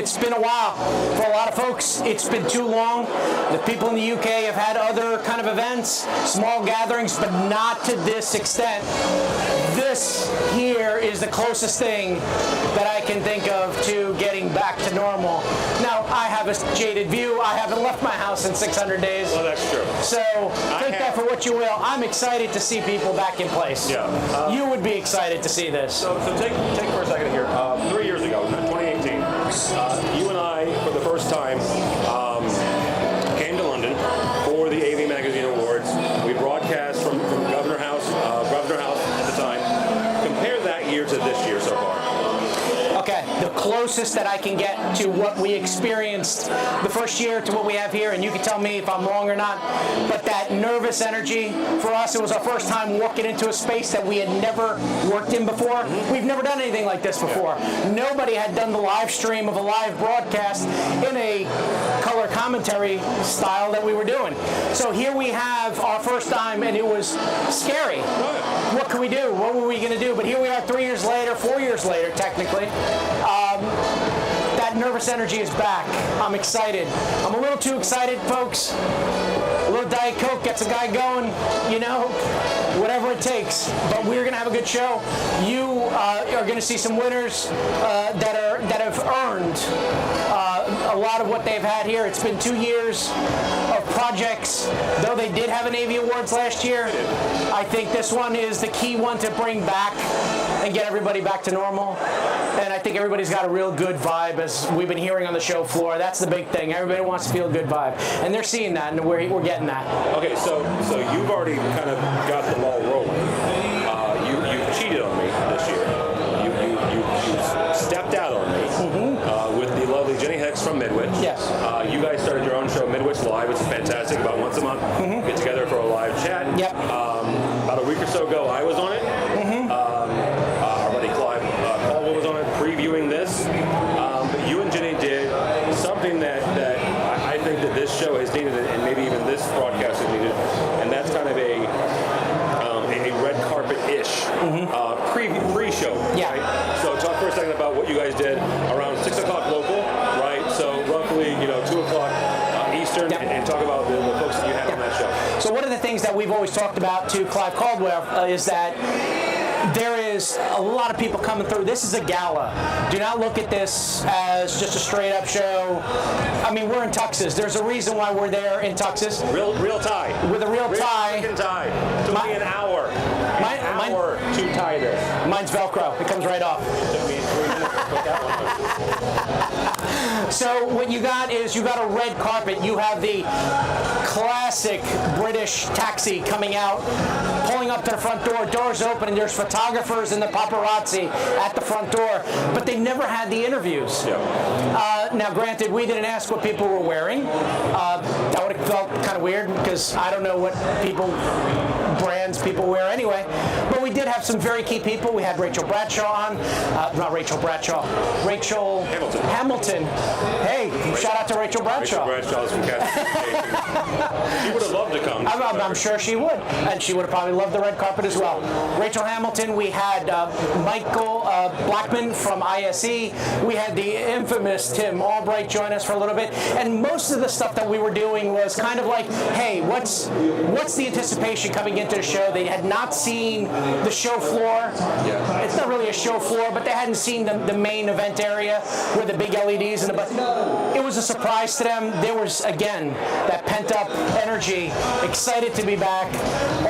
it's been a while. For a lot of folks, it's been too long. The people in the UK have had other kind of events, small gatherings, but not to this extent. This here is the closest thing that I can think of to getting back to normal. Now, I have a jaded view. I haven't left my house in 600 days. Well, that's true. So take that for what you will. I'm excited to see people back in place. Yeah. You would be excited to see this. So take for a second here. 3 years ago, 2018, you and I, for the first time, came to London for the AV Magazine Awards. We broadcast from Governor House at the time. Compare that year to this year so far. Okay, the closest that I can get to what we experienced the first year to what we have here, and you can tell me if I'm wrong or not, but that nervous energy, for us, it was our first time walking into a space that we had never worked in before. We've never done anything like this before. Nobody had done the live stream of a live broadcast in a color commentary style that we were doing. So here we have our first time, and it was scary. What can we do? What were we going to do? But here we are 3 years later, 4 years later, technically. That nervous energy is back. I'm excited. I'm a little too excited, folks. A little Diet Coke gets a guy going, you know, whatever it takes. But we're going to have a good show. You are going to see some winners that have earned a lot of what they've had here. It's been 2 years of projects. Though they did have an AV Awards last year, I think this one is the key one to bring back and get everybody back to normal. And I think everybody's got a real good vibe, as we've been hearing on the show floor. That's the big thing. Everybody wants to feel a good vibe. And they're seeing that, and we're getting that. Okay, so you've already kind of got the ball rolling. You cheated on me this year. You stepped out on me with the lovely Jenny Hicks from Midwich. Yes. You guys started your own show, Midwich Live, which is fantastic. About once a month, get together for a live chat. Yep. About a week or so ago, I was on it. Our buddy Clive Caldwell was on it, previewing this. But you and Jenny did something that I think that this show has needed, and maybe even this broadcast has needed, and that's kind of a red carpet-ish pre-show. Yeah. Right? So talk for a second about what you guys did around 6 o'clock local, right? So roughly, 2 o'clock Eastern, Yep. and talk about the folks that you had on that show. So one of the things that we've always talked about to Clive Caldwell is that there is a lot of people coming through. This is a gala. Do not look at this as just a straight up show. I mean, we're in tuxes. There's a reason why we're there in tuxes. Real tie. With a real tie. Freaking tie. Took me an hour. An hour to tie this. Mine's Velcro. It comes right off. Took me 3 minutes to put that one on. So what you got is you got a red carpet. You have the classic British taxi coming out, pulling up to the front door. Doors open, and there's photographers and the paparazzi at the front door. But they never had the interviews. Yeah. Now, granted, we didn't ask what people were wearing. That would have felt kind of weird because I don't know what brands people wear anyway. But we did have some very key people. We had Rachel Bradshaw on. Not Rachel Bradshaw. Rachel Hamilton. Hey, shout out to Rachel Bradshaw. Rachel Bradshaw is from Casting. She would have loved to come. I'm sure she would. And she would have probably loved the red carpet as well. Rachel Hamilton. We had Michael Blackman from ISE. We had the infamous Tim Albright join us for a little bit. And most of the stuff that we were doing was kind of like, hey, what's the anticipation coming into the show? They had not seen the show floor. Yeah. It's not really a show floor, but they hadn't seen the main event area with the big LEDs and it was a surprise to them. There was, again, that pent-up energy, excited to be back.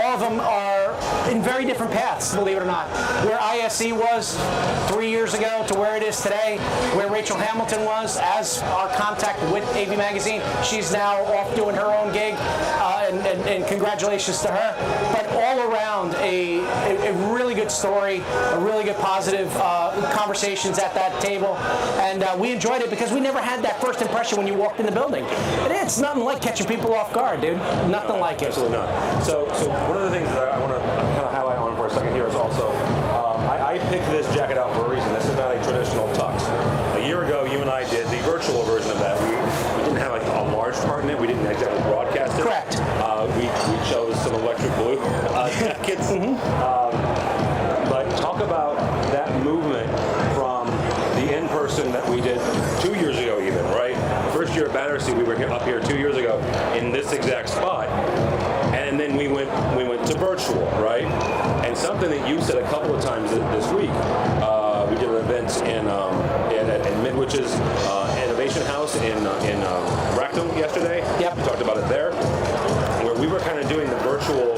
All of them are in very different paths, believe it or not. Where ISE was 3 years ago to where it is today, where Rachel Hamilton was as our contact with AV Magazine. She's now off doing her own gig, and congratulations to her. But all around, a really good story, a really good positive conversations at that table, and we enjoyed it because we never had that first impression when you walked in the building. And it's nothing like catching people off guard, dude. Nothing like it. Absolutely not. So one of the things that I want to kind of highlight on for a second here is also, I picked this jacket out for a reason. This is not a traditional tux. A year ago, you and I did the virtual version of that. We didn't have like a large part in it. We didn't exactly broadcast it. Correct. We chose some electric blue jackets. But talk about that movement from the in-person that we did 2 years ago year at Battersea, we were up here 2 years ago in this exact spot, and then we went to virtual, right? And something that you said a couple of times this week, we did an event in Midwich's Innovation House in Rackham yesterday. Yep. We talked about it there, where we were kind of doing the virtual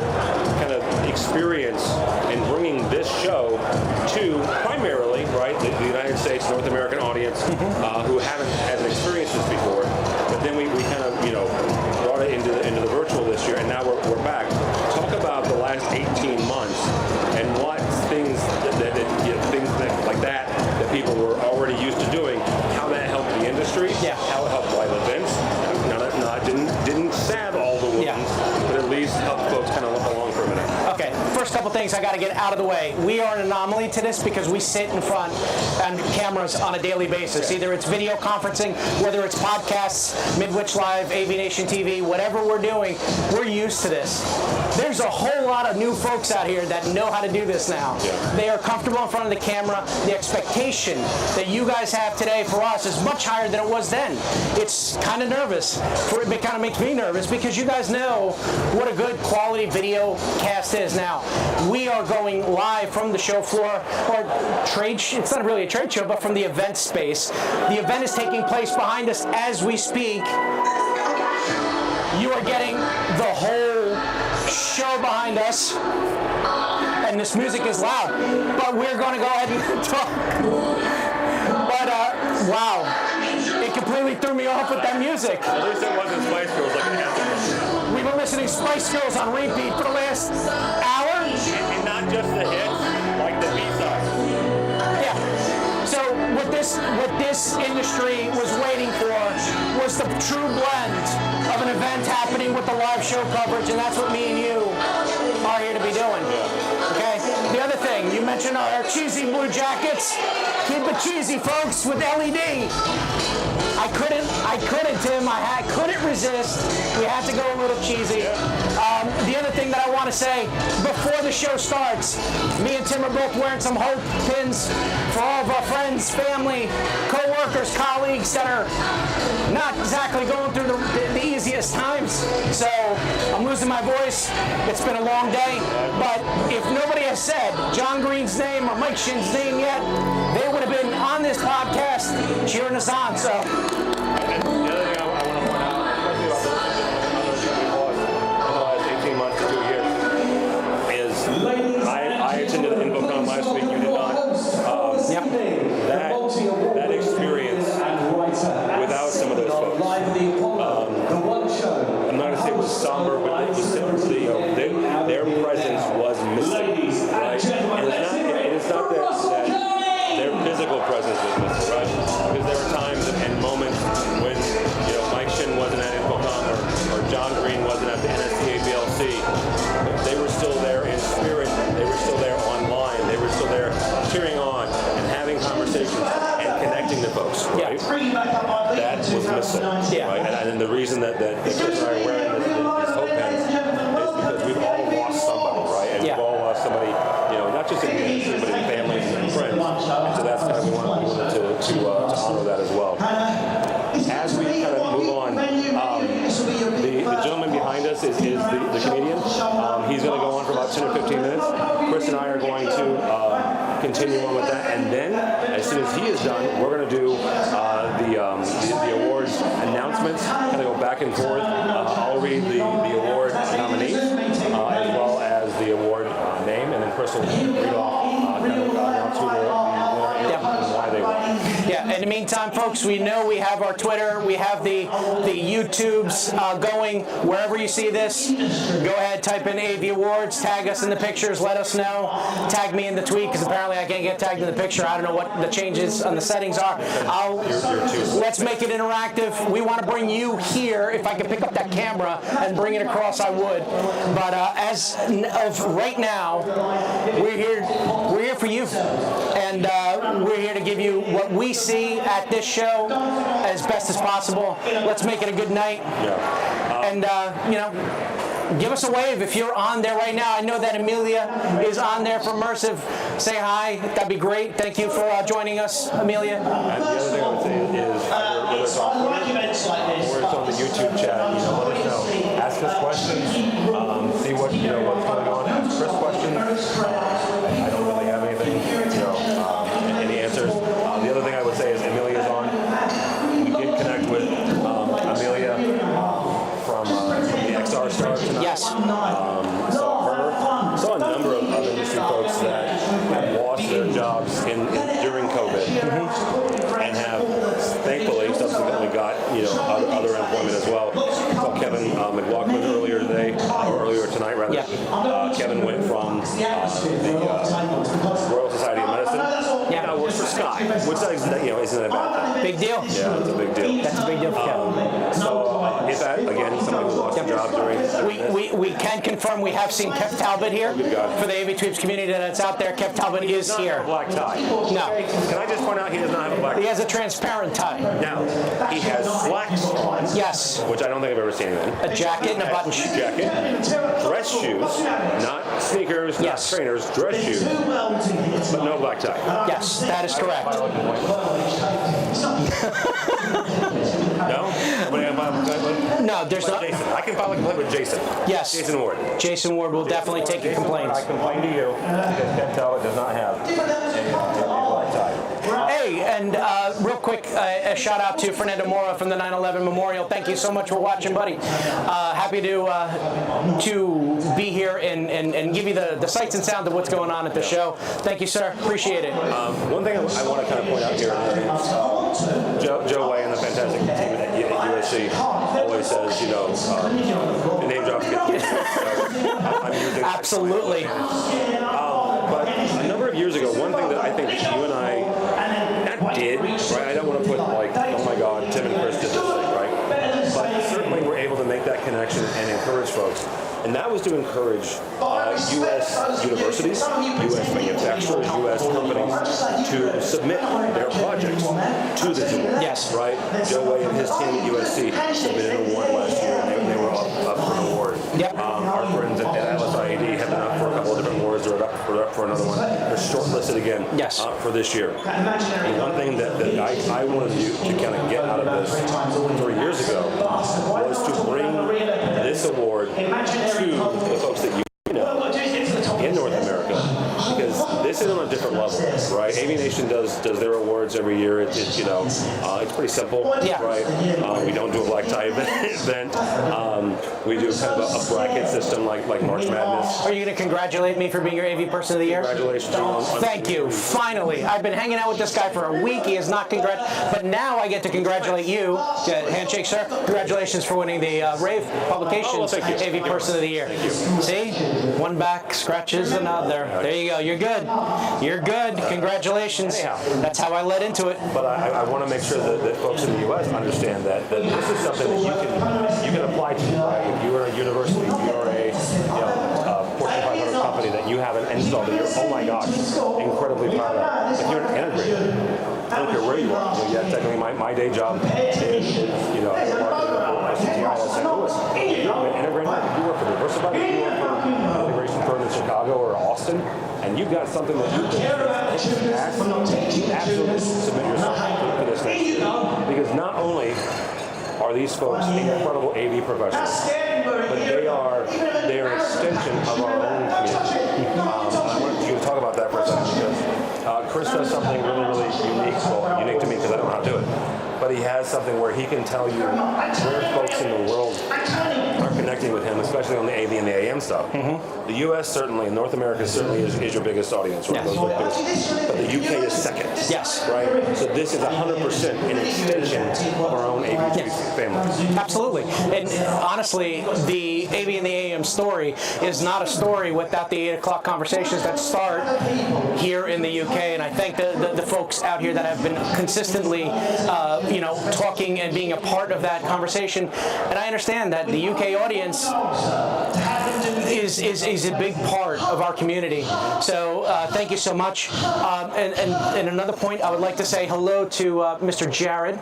kind of experience and bringing this show to primarily, right, the United States, North American audience who hasn't experienced this before. But then we kind of, brought it into the virtual this year, and now we're back. Talk about the last 18 months and what things that people were already used to doing, how that helped the industry, how it helped live events. Didn't salve all the wounds, but at least helped folks kind of look along for a minute. Okay, first couple things I got to get out of the way. We are an anomaly to this because we sit in front of cameras on a daily basis. Either it's video conferencing, whether it's podcasts, Midwich Live, AVNation TV, whatever we're doing, we're used to this. There's a whole lot of new folks out here that know how to do this now. Yeah. They are comfortable in front of the camera. The expectation that you guys have today for us is much higher than it was then. It's kind of nervous. It kind of makes me nervous because you guys know what a good quality video cast is now. We are going live from the show floor, or it's not really a trade show, but from the event space. The event is taking place behind us as we speak. You are getting the whole show behind us, and this music is loud, but we're going to go ahead and talk. But wow, it completely threw me off with that music. At least it wasn't Spice Girls like an anthem. We've been listening to Spice Girls on repeat for the last hour. And not just the hits, like the B-sides. Yeah. So what this industry was waiting for was the true blend of an event happening with the live show coverage, and that's what me and you are here to be doing. Okay. The other thing, you mentioned our cheesy blue jackets. Keep it cheesy, folks, with LED. I couldn't, Tim. I couldn't resist. We had to go a little cheesy. The other thing that I want to say before the show starts, me and Tim are both wearing some hope pins for all of our friends, family, co-workers, colleagues that are not exactly going through the easiest times. So I'm losing my voice. It's been a long day. But if nobody has said John Green's name or Mike Shin's name yet, they would have been on this podcast cheering us on. So. And the other thing I want to point out, especially about those people in the last 18 months to 2 years, is I attended the InfoCon last week. You did not. That experience without some of those folks. I'm not going to say it was somber, but it was their presence was missing. Right? And it's not that their physical presence was missing, right? Because there were times and moments when Mike Shin wasn't at InfoCom or John Green wasn't at the NSCA BLC. They were still there in spirit. They were still there online. They were still there cheering on and having conversations and connecting to folks, right? That was missing, right? And the reason that Chris and I are wearing these hope pens is because we've all lost somebody, right? And we've all lost somebody, not just in the industry, but in families and friends. And so that's kind of, we wanted to honor that as well. As we kind of move on, the gentleman behind us is the comedian. He's going to go on for about 10 or 15 minutes. Chris and I are going to continue on with that, and then as soon as he is done, we're going to do the awards announcements, kind of go back and forth. I'll read the award nominees as well as the award name, and then Chris will read off announce who the winner is and why they won. Yeah, in the meantime, folks, we know we have our Twitter, we have the YouTubes going. Wherever you see this, go ahead, type in AV Awards, tag us in the pictures, let us know. Tag me in the tweet, because apparently I can't get tagged in the picture. I don't know what the changes on the settings are. Let's make it interactive. We want to bring you here. If I could pick up that camera and bring it across, I would. But as of right now, we're here for you. And we're here to give you what we see at this show as best as possible. Let's make it a good night. And, give us a wave if you're on there right now. I know that Amelia is on there from Mersive. Say hi. That'd be great. Thank you for joining us, Amelia. And the other thing I would say is whether it's on Twitter or it's on the YouTube chat, let us know. Ask us questions. See what's going on. Ask Chris questions. I don't really have anything, any answers. The other thing I would say is Amelia's on. We did connect with Amelia from the XR Star tonight. Yes. Saw a number of industry folks that lost their jobs during COVID and have thankfully subsequently got other employment as well. Saw Kevin McLaughlin earlier tonight rather. Yeah. Kevin went from the Royal Society of Medicine. Yeah. Now works for Sky, which isn't a bad thing. Big deal. Yeah, it's a big deal. That's a big deal for Kevin. So if that again somebody who lost their job during we can confirm we have seen Kev Talbot here for the AV Tweeps community that's out there. Kev Talbot is here. A black tie. No. Can I just point out he does not have a black tie? He has a transparent tie. Now, he has slacks on. Yes. Which I don't think I've ever seen him in. A jacket and a button. Jacket. Dress shoes. Not sneakers, not trainers. Dress shoes. But no black tie. Yes, that is correct. No? Somebody can file a complaint with? No, there's not. Jason. I can file a complaint with Jason. Yes. Jason Ward. Jason Ward will definitely take your complaints. I complain to you because Ken Talbot does not have a black tie. Hey, and real quick, a shout out to Fernando Mora from the 9/11 Memorial. Thank you so much for watching, buddy. Happy to be here and give you the sights and sounds of what's going on at the show. Thank you, sir. Appreciate it. One thing I want to kind of point out here, Joe Way and the fantastic team at USC always says, the name drops get I'm using Absolutely. But a number of years ago, one thing that I think you and I did, right? I don't want to put oh my God, Tim and Chris did this thing, right? But certainly we're able to make that connection and encourage folks. And that was to encourage U.S. universities, U.S. manufacturers, U.S. companies to submit their projects to this award. Yes. Right? Joe Way and his team at USC submitted an award last year, and they were up for an award. Yep. Our friends at LSIAD have been up for a couple of different awards. They're up for another one. They're shortlisted again for this year. And one thing that I wanted to kind of get out of this 3 years ago was to bring this award to the folks that you know in North America, because this is on a different level, right? AVNation does their awards every year. It's pretty simple, right? We don't do a black tie event. We do kind of a bracket system like March Madness. Are you going to congratulate me for being your AV Person of the Year? Congratulations. Thank you. Finally. I've been hanging out with this guy for a week. He has not but now I get to congratulate you. Handshake, sir. Congratulations for winning the Rave Publications AV Person of the Year. Thank you. See? One back scratches another. There you go. You're good. You're good. Congratulations. That's how I led into it. But I want to make sure that folks in the U.S. understand that this is something that you can apply to. Right? If you are a university, you are a Fortune 500 company that you have an install that you're, oh my gosh, incredibly proud of. If you're an integrator, I don't care where you are. Technically, my day job is marketing for CTI in St. Louis. You're an integrator. You work for Diversified. You work for an integration firm in Chicago or Austin, and you've got something that you can absolutely submit yourself for this next year. Because not only are these folks incredible AV professionals, but they're an extension of our own community. I wanted you to talk about that for a second, because Chris does something really unique to me because I don't know how to do it. But he has something where he can tell you where folks in the world are connecting with him, especially on the AV and the AM stuff. Mm-hmm. The U.S. certainly, North America certainly is your biggest audience, right? Yes. But the U.K. is second. Yes. Right? So this is 100% an extension of our own AV family. Absolutely. And honestly, the AV and the AM story is not a story without the 8 o'clock conversations that start here in the UK. And I thank the folks out here that have been consistently talking and being a part of that conversation. And I understand that the UK audience is a big part of our community. So thank you so much. And another point, I would like to say hello to Mr. Jared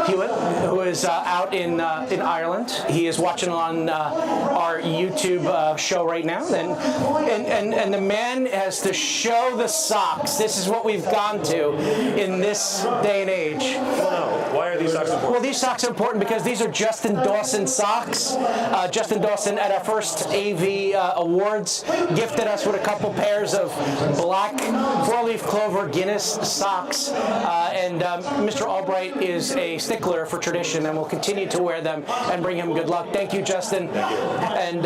Hewitt, who is out in Ireland. He is watching on our YouTube show right now, and the man has to show the socks. This is what we've gone to in this day and age. Why are these socks important? Well, these socks are important because these are Justin Dawson socks. Justin Dawson at our first AV Awards gifted us with a couple pairs of black 4-leaf clover Guinness socks, and Mr. Albright is a stickler for tradition and will continue to wear them and bring him good luck. Thank you, Justin. And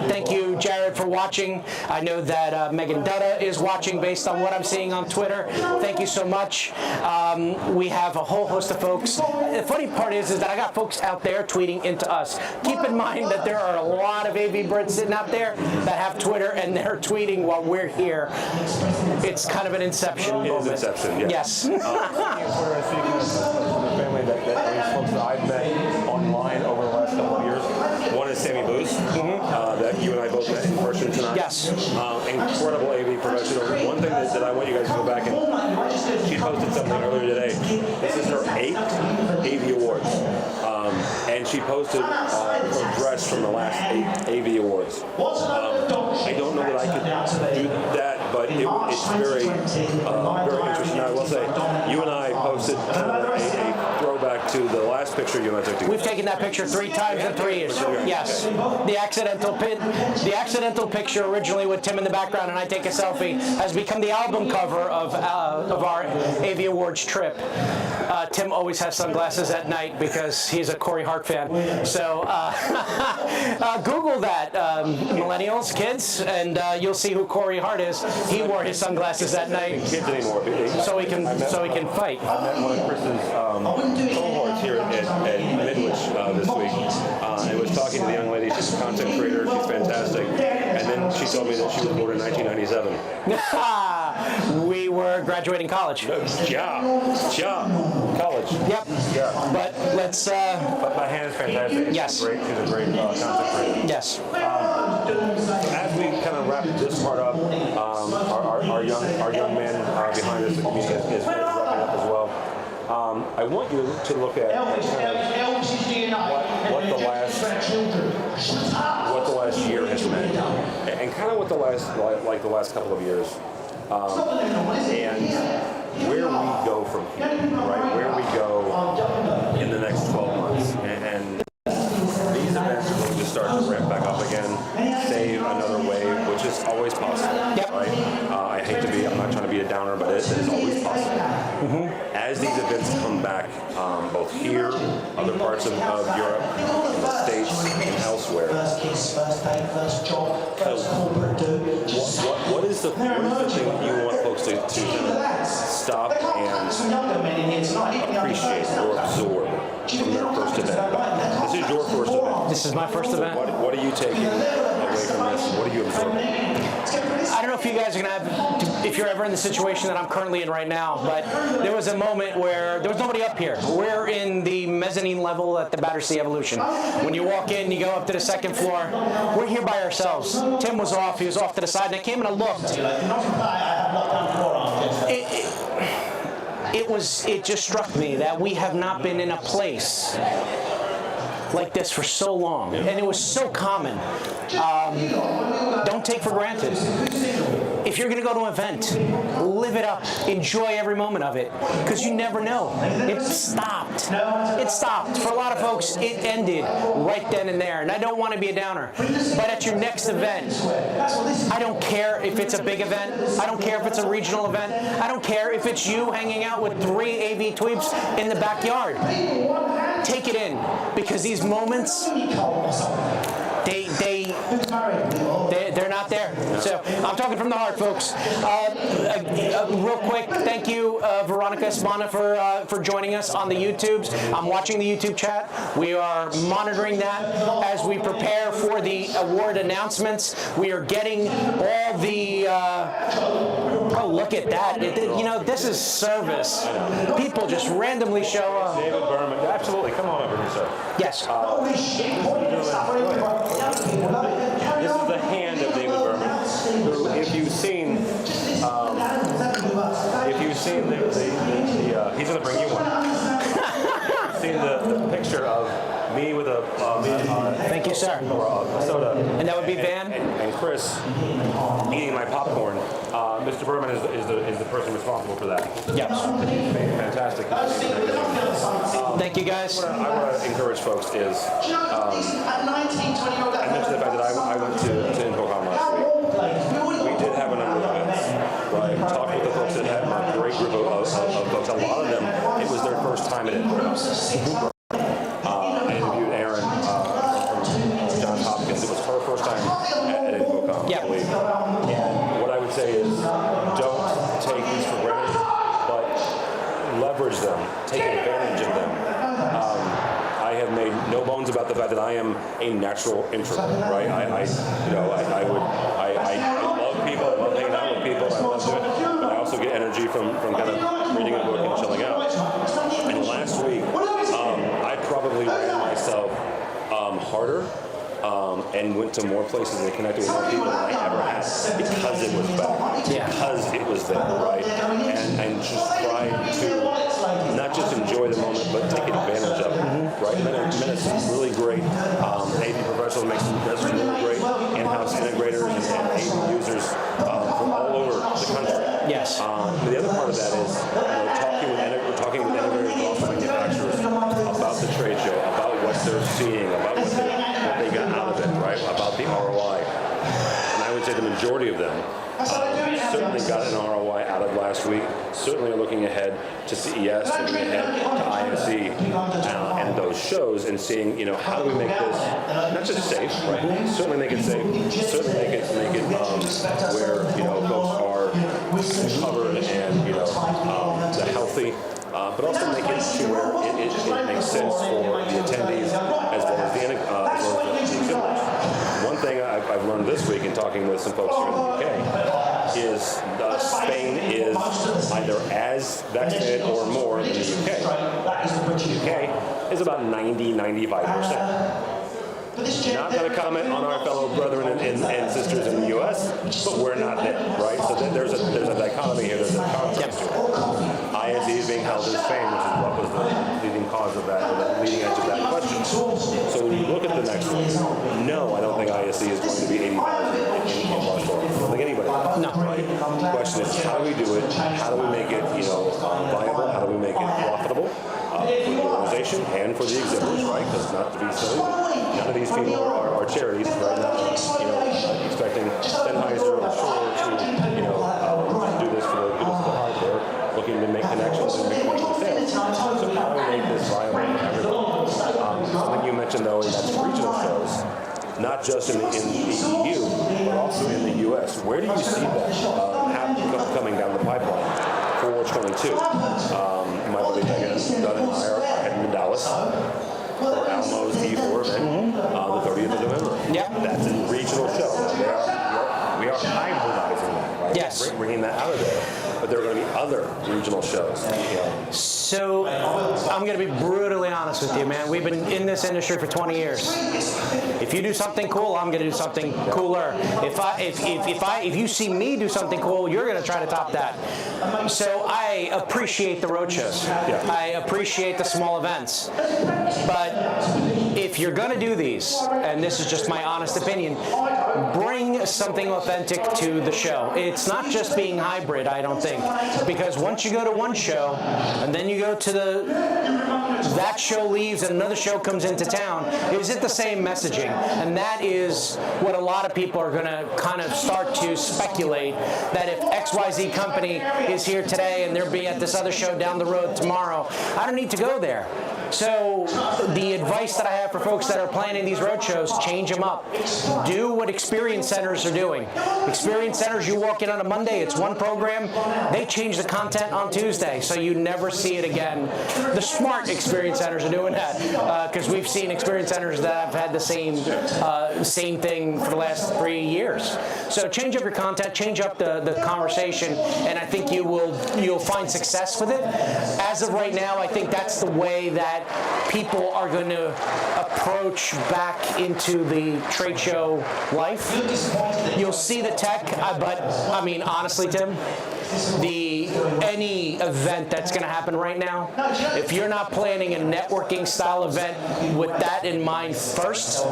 thank you, Jared, for watching. I know that Megan Dutta is watching based on what I'm seeing on Twitter. Thank you so much. We have a whole host of folks. The funny part is that I got folks out there tweeting into us. Keep in mind that there are a lot of AV Brits sitting out there that have Twitter and they're tweeting while we're here. It's kind of an inception moment. It is inception, yeah. Yes. Family that these folks that I've met online over the last couple of years. One is Sammy Booth, that you and I both met in person tonight. Yes. Incredible AV professional. One thing that I want you guys to go back and she posted something earlier today. This is her 8th AV Awards. And she posted her dress from the last 8 AV Awards. I don't know that I could do that, but it's very interesting. I will say, you and I posted kind of a throwback to the last picture you and I took together. We've taken that picture 3 times in 3 years. Yes. The accidental picture originally with Tim in the background and I take a selfie has become the album cover of our AV Awards trip. Tim always has sunglasses at night because he's a Corey Hart fan. So Google that, millennials, kids, and you'll see who Corey Hart is. He wore his sunglasses at night Kids anymore. so he can fight. I met one of Chris's cohorts here at Midwich this week, and was talking to the young lady. She's a content creator. She's fantastic. And then she told me that she was born in 1997. We were graduating college. College. Yep. Yeah. But let's. But Hannah's fantastic. Yes. She's a great content creator. Yes. As we kind of wrap this part up, our young man behind us, the community, is wrapping up as well. I want you to look at kind of what the last year has meant, and kind of what the last couple of years, and where we go from here, right? Where we go in the next 12 months, and these events are going to start to ramp back up again, save another wave, which is always possible, right? I hate to be, I'm not trying to be a downer, but it is always possible. As these events come back, both here, other parts of Europe, in the States, and elsewhere, what is the thing you want folks to kind of stop and appreciate or absorb from their first event? This is your first event. This is my first event. What are you taking away from this? What are you absorbing? I don't know if you guys are going to have, if you're ever in the situation that I'm currently in right now, but there was a moment where there was nobody up here. We're in the mezzanine level at the Battersea Evolution. When you walk in, you go up to the second floor. We're here by ourselves. Tim was off. He was off to the side, and I came and I looked. It just struck me that we have not been in a place like this for so long, and it was so common. Don't take for granted. If you're going to go to an event, live it up. Enjoy every moment of it, because you never know. It stopped. It stopped. For a lot of folks, it ended right then and there, and I don't want to be a downer. But at your next event, I don't care if it's a big event. I don't care if it's a regional event. I don't care if it's you hanging out with 3 AV tweeps in the backyard. Take it in, because these moments, they're not there. So I'm talking from the heart, folks. Real quick, thank you, Veronica Espana, for joining us on the YouTubes. I'm watching the YouTube chat. We are monitoring that as we prepare for the award announcements. We are getting all the. Oh, look at that! You know, this is service. People just randomly show up. David Berman, absolutely. Come on over here, sir. Yes. This is the hand seen he's going to bring you one. You've seen the picture of me with a thank you, sir. Soda. And that would be Van? And Chris eating my popcorn. Mr. Berman is the person responsible for that. Yes. Fantastic. Thank you, guys. What I want to encourage folks is, I mentioned the fact that I went to InfoComm last week. We did have a number of events, right? Talked with the folks that had a great group of folks. A lot of them, it was their first time at it. I interviewed Erin from Johns Hopkins. It was her first time at InfoComm, I believe. And what I would say is, don't take these for granted, but leverage them, take advantage of them. I have made no bones about the fact that I am a natural introvert, right? I love people, I love hanging out with people, I love doing it, but I also get energy from kind of reading a book and chilling out. And last week, I probably ran myself harder and went to more places and connected with more people than I ever had because it was back, because it was there, right? And just try to not just enjoy the moment, but take advantage of it, right? Met some really great AV professionals, make some really great in-house integrators and AV users from all over the country. Yes. But the other part of that is talking with integrators, but also manufacturers about the trade show, about what they're seeing, about what they got out of it, right? About the ROI. And I would say the majority of them certainly got an ROI out of last week. Certainly are looking ahead to CES, looking ahead to ISE and those shows, and seeing, how do we make this not just safe, right? Certainly make it safe. Certainly make it where folks are covered and the healthy. But also make it to where it makes sense for the attendees as well as the exhibitors. One thing I've learned this week in talking with some folks here in the UK is Spain is either as vaccinated or more than the UK. The UK is about 90-95%. Not going to comment on our fellow brethren and sisters in the U.S., but we're not there, right? So there's a dichotomy here. There's a context to it. ISE is being held in Spain, which is what was the leading cause of that, or the leading edge of that question. So when you look at the next one, no, I don't think ISE is going to be 80,000 in Barcelona. I don't think anybody. No. Right? The question is, how do we do it? How do we make it, viable? How do we make it profitable for the organization and for the exhibitors, right? Because not to be silly, none of these people are charities, right? Not expecting Sennheiser or Shure to do this for the good of the heart. They're looking to make connections and make sales. So how do we make this viable for everyone? Something you mentioned though is regional shows, not just in the EU, but also in the US. Where do you see that coming down the pipeline for 22? My buddy Megan Dunn and I are heading to Dallas for Almo's E4 event the 30th of November. Yep. That's a regional show. We are hybridizing that, right? Yes. Bringing that out of there. But there are going to be other regional shows. So I'm going to be brutally honest with you, man. We've been in this industry for 20 years. If you do something cool, I'm going to do something cooler. If you see me do something cool, you're going to try to top that. So I appreciate the roadshows. Yeah. I appreciate the small events. But if you're going to do these, and this is just my honest opinion, bring something authentic to the show. It's not just being hybrid, I don't think, because once you go to one show and then you go to that show leaves and another show comes into town, is it the same messaging? And that is what a lot of people are going to kind of start to speculate, that if XYZ company is here today and they'll be at this other show down the road tomorrow, I don't need to go there. So the advice that I have for folks that are planning these roadshows, change them up. Do what experience centers are doing. Experience centers, you walk in on a Monday, it's one program. They change the content on Tuesday, so you never see it again. The smart experience centers are doing that, because we've seen experience centers that have had the same thing for the last 3 years. So change up your content, change up the conversation, and I think you'll find success with it. As of right now, I think that's the way that that people are going to approach back into the trade show life. You'll see the tech, but I mean, honestly, Tim, any event that's going to happen right now, if you're not planning a networking style event with that in mind first,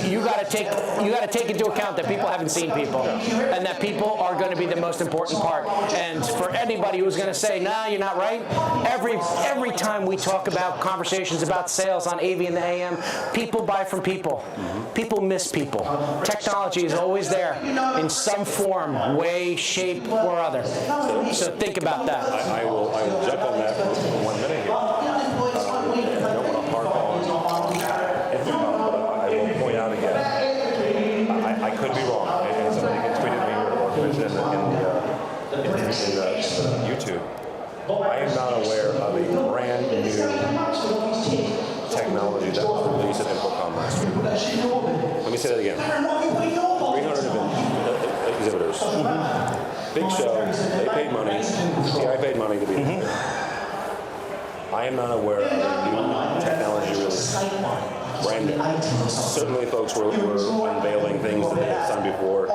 you got to take into account that people haven't seen people, and that people are going to be the most important part. And for anybody who's going to say, "Nah, you're not right," every time we talk about conversations about sales on AV and the AM, people buy from people. People miss people. Technology is always there in some form, way, shape, or other. So think about that. I will jump on that for 1 minute here. I don't want to harp on Infocom, but I will point out again. I could be wrong, and somebody can tweet at me or mention it in the YouTube. I am not aware of a brand new technology that was released at Infocom last week. Let me say that again. 300 exhibitors. Big show. They paid money. I paid money to be there. I am not aware of a new technology release. Brand new. Certainly folks were unveiling things that they had done before. I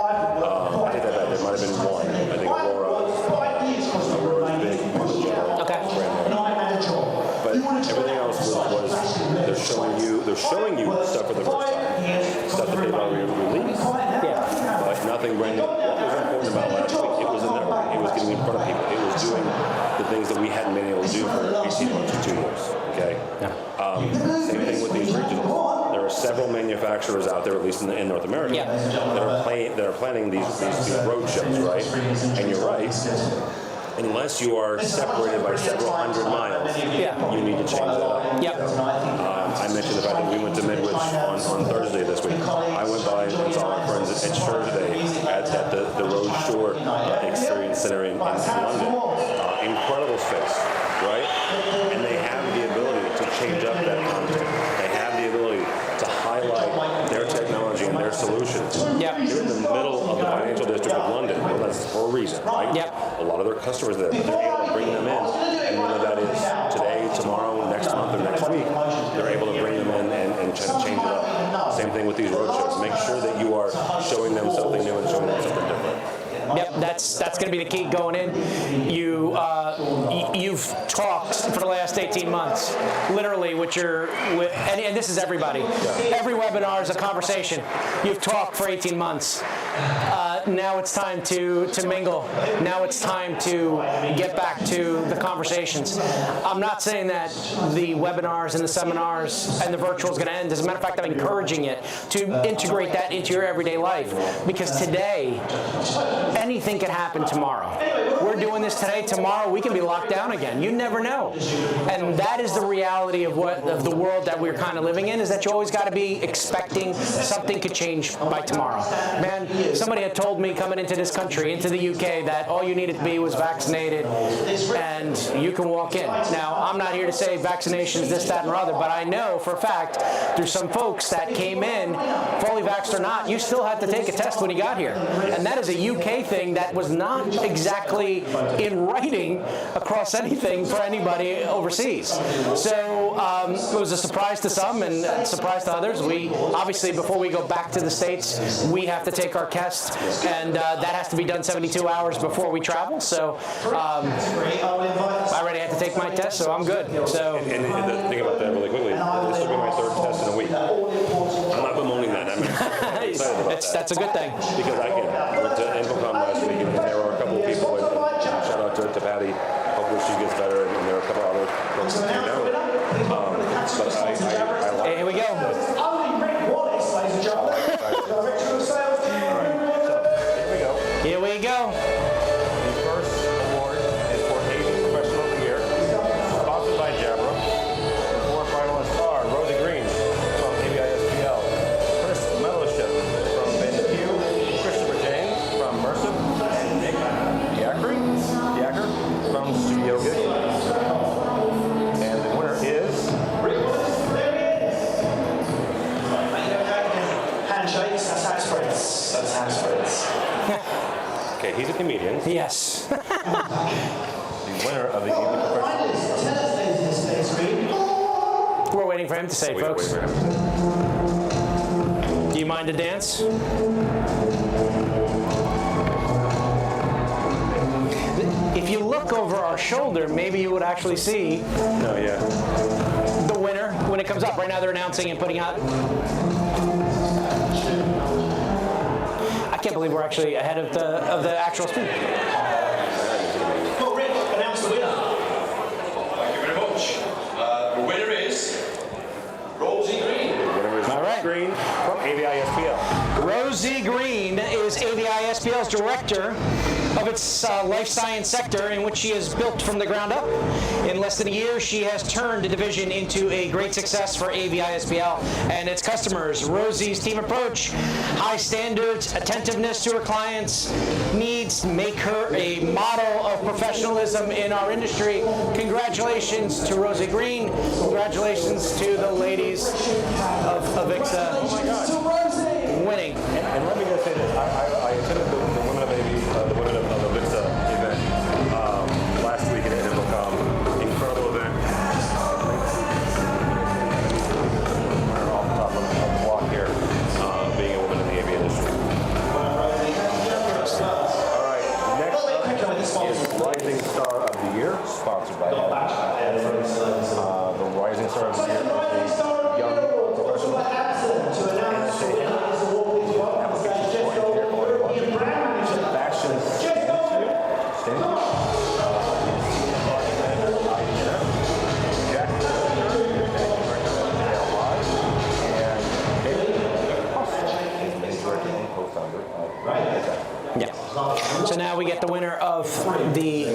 think that there might have been one. I think Aurora's big. Okay. Brand new. But everything else was they're showing you stuff for the first time. Stuff that they've already released. Yeah. But nothing brand new. What was important about last week? It was the network. It was getting in front of people. It was doing the things that we hadn't been able to do for 18 months or 2 years. Okay. Same thing with these regionals. There are several manufacturers out there, at least in North America, that are planning these road shows, right? And you're right. Unless you are separated by several hundred miles, you need to change that up. I mentioned the fact that we went to Midwich on Thursday this week. I went by and saw our friends at Thursday at the Roadshore Experience Center in London. Incredible space, right? And they have the ability to change up that content. They have the ability to highlight their technology and their solutions. You're in the middle of the financial district of London. Well, that's for a reason, right? A lot of their customers there, but they're able to bring them in, and whether that is today, tomorrow, next month, or next week, they're able to bring them in and change it up. Same thing with these roadshows. Make sure that you are showing them something new and showing them something different. That's going to be the key going in. You've talked for the last 18 months, literally, and this is everybody. Every webinar is a conversation. You've talked for 18 months. Now it's time to mingle. Now it's time to get back to the conversations. I'm not saying that the webinars and the seminars and the virtual is going to end. As a matter of fact, I'm encouraging it to integrate that into your everyday life, because today, anything can happen tomorrow. We're doing this today. Tomorrow we can be locked down again. You never know. And that is the reality of the world that we're kind of living in, is that you always got to be expecting something could change by tomorrow. Man, somebody had told me coming into this country, into the UK, that all you needed to be was vaccinated and you can walk in. Now, I'm not here to say vaccinations, this, that, and the other, but I know for a fact there's some folks that came in, fully vaxxed or not, you still had to take a test when you got here. And that is a UK thing that was not exactly in writing across anything for anybody overseas. So it was a surprise to some and a surprise to others. We obviously, before we go back to the States, we have to take our test, and that has to be done 72 hours before we travel. So I already had to take my test, so I'm good. So and the thing about that really quickly, this will be my 3rd test in a week. I'm not bemoaning that. I'm excited about that. That's a good thing. Because I went to Infocom last week, and there were a couple of people, and shout out to Patty. Hopefully she gets better, and there are a couple other folks that came down with it. But I like Here we go. Here we go. The first award is for Asian Professional of the Year, sponsored by Jabra. The 4 finalists are Rosie Green from AVISPL, Chris Mellowship from BenQ, Christopher James from Mersive, and Nick Diaker from Studio Gig. And the winner is Okay, he's a comedian. Yes. The winner of the AV Professional. We're waiting for him to say, folks. Wait. Do you mind to dance? If you look over our shoulder, maybe you would actually see the winner when it comes up. Right now they're announcing and putting out. I can't believe we're actually ahead of the actual speed. Well, Rick, announce the winner. Thank you very much. The winner is Rosie Green. All right. Green from AVISPL. Rosie Green is AVISPL's director of its life science sector, in which she has built from the ground up. In less than a year, she has turned the division into a great success for AVISPL and its customers. Rosie's team approach, high standards, attentiveness to her clients' needs make her a model of professionalism in our industry. Congratulations to Rosie Green. Congratulations to the ladies of Avixa winning. And let me just say this: I attended the Women of AV, the Women of Avixa event last week at Edinburgh. Incredible event. Off the top of the block here, being a woman in the AV industry. All right, next up is Rising Star of the Year, sponsored by the Rising Star of the Year is a young professional. Yeah. So now we get the winner of the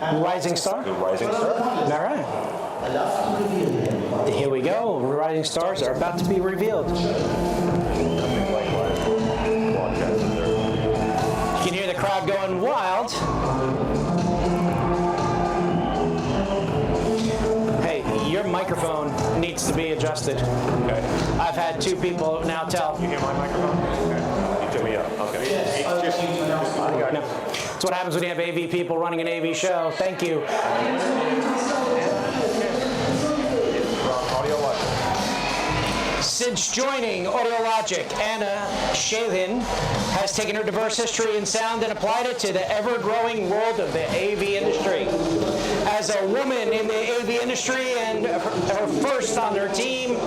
Rising Star. The Rising Star. All right. Here we go. Rising Stars are about to be revealed. You can hear the crowd going wild. Hey, your microphone needs to be adjusted. Okay. I've had two people now tell. You hear my microphone? Okay. You turn me up. Okay. No. That's what happens when you have AV people running an AV show. Thank you. Since joining Audiologic, Anna Shalin has taken her diverse history in sound and applied it to the ever-growing world of the AV industry. As a woman in the AV industry and her first on her team,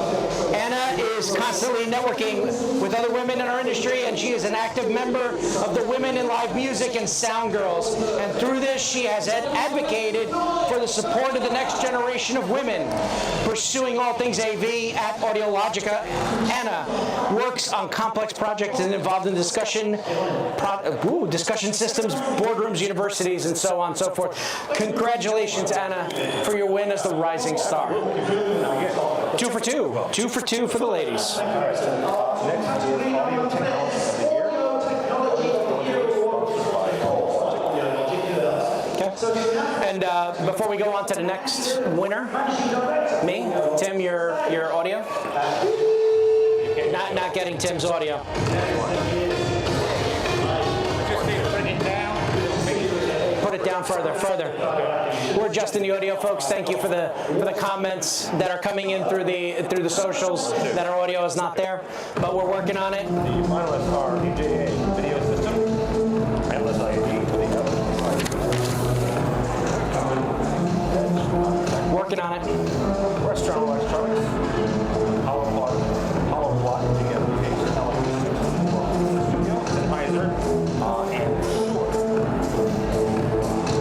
Anna is constantly networking with other women in our industry, and she is an active member of the Women in Live Music and Sound Girls. And through this, she has advocated for the support of the next generation of women pursuing all things AV at Audiologica. Anna works on complex projects and involved in discussion systems, boardrooms, universities, and so on and so forth. Congratulations, Anna, for your win as the Rising Star. 2 for 2. 2 for 2 for the ladies. Next is Audio Technology of the Year. Okay. And before we go on to the next winner, me, Tim, your audio. Not getting Tim's audio. Put it down further. We're adjusting the audio, folks. Thank you for the comments that are coming in through the socials that our audio is not there, but we're working on it. The finalists are EJA Video System, LSIAD for the Working on it. Restaurant Electronics, Hollow Plot together with Sennheiser, and Shure.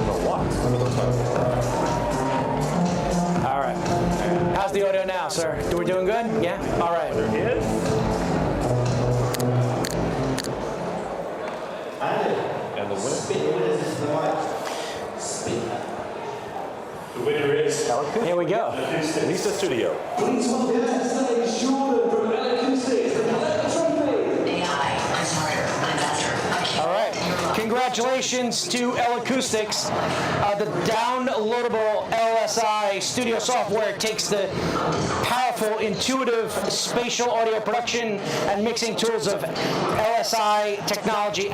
The Watts. All right. How's the audio now, sir? We're doing good? Yeah? All right. There is. And the winner. The winner is Here we go. Lisa Studio. Please welcome backstage Jordan from Acoustics. AI, I'm smarter, I'm faster, I'm All right. Congratulations. Congratulations to L Acoustics, the downloadable LSI studio software. Takes the powerful, intuitive spatial audio production and mixing tools of LSIA technology,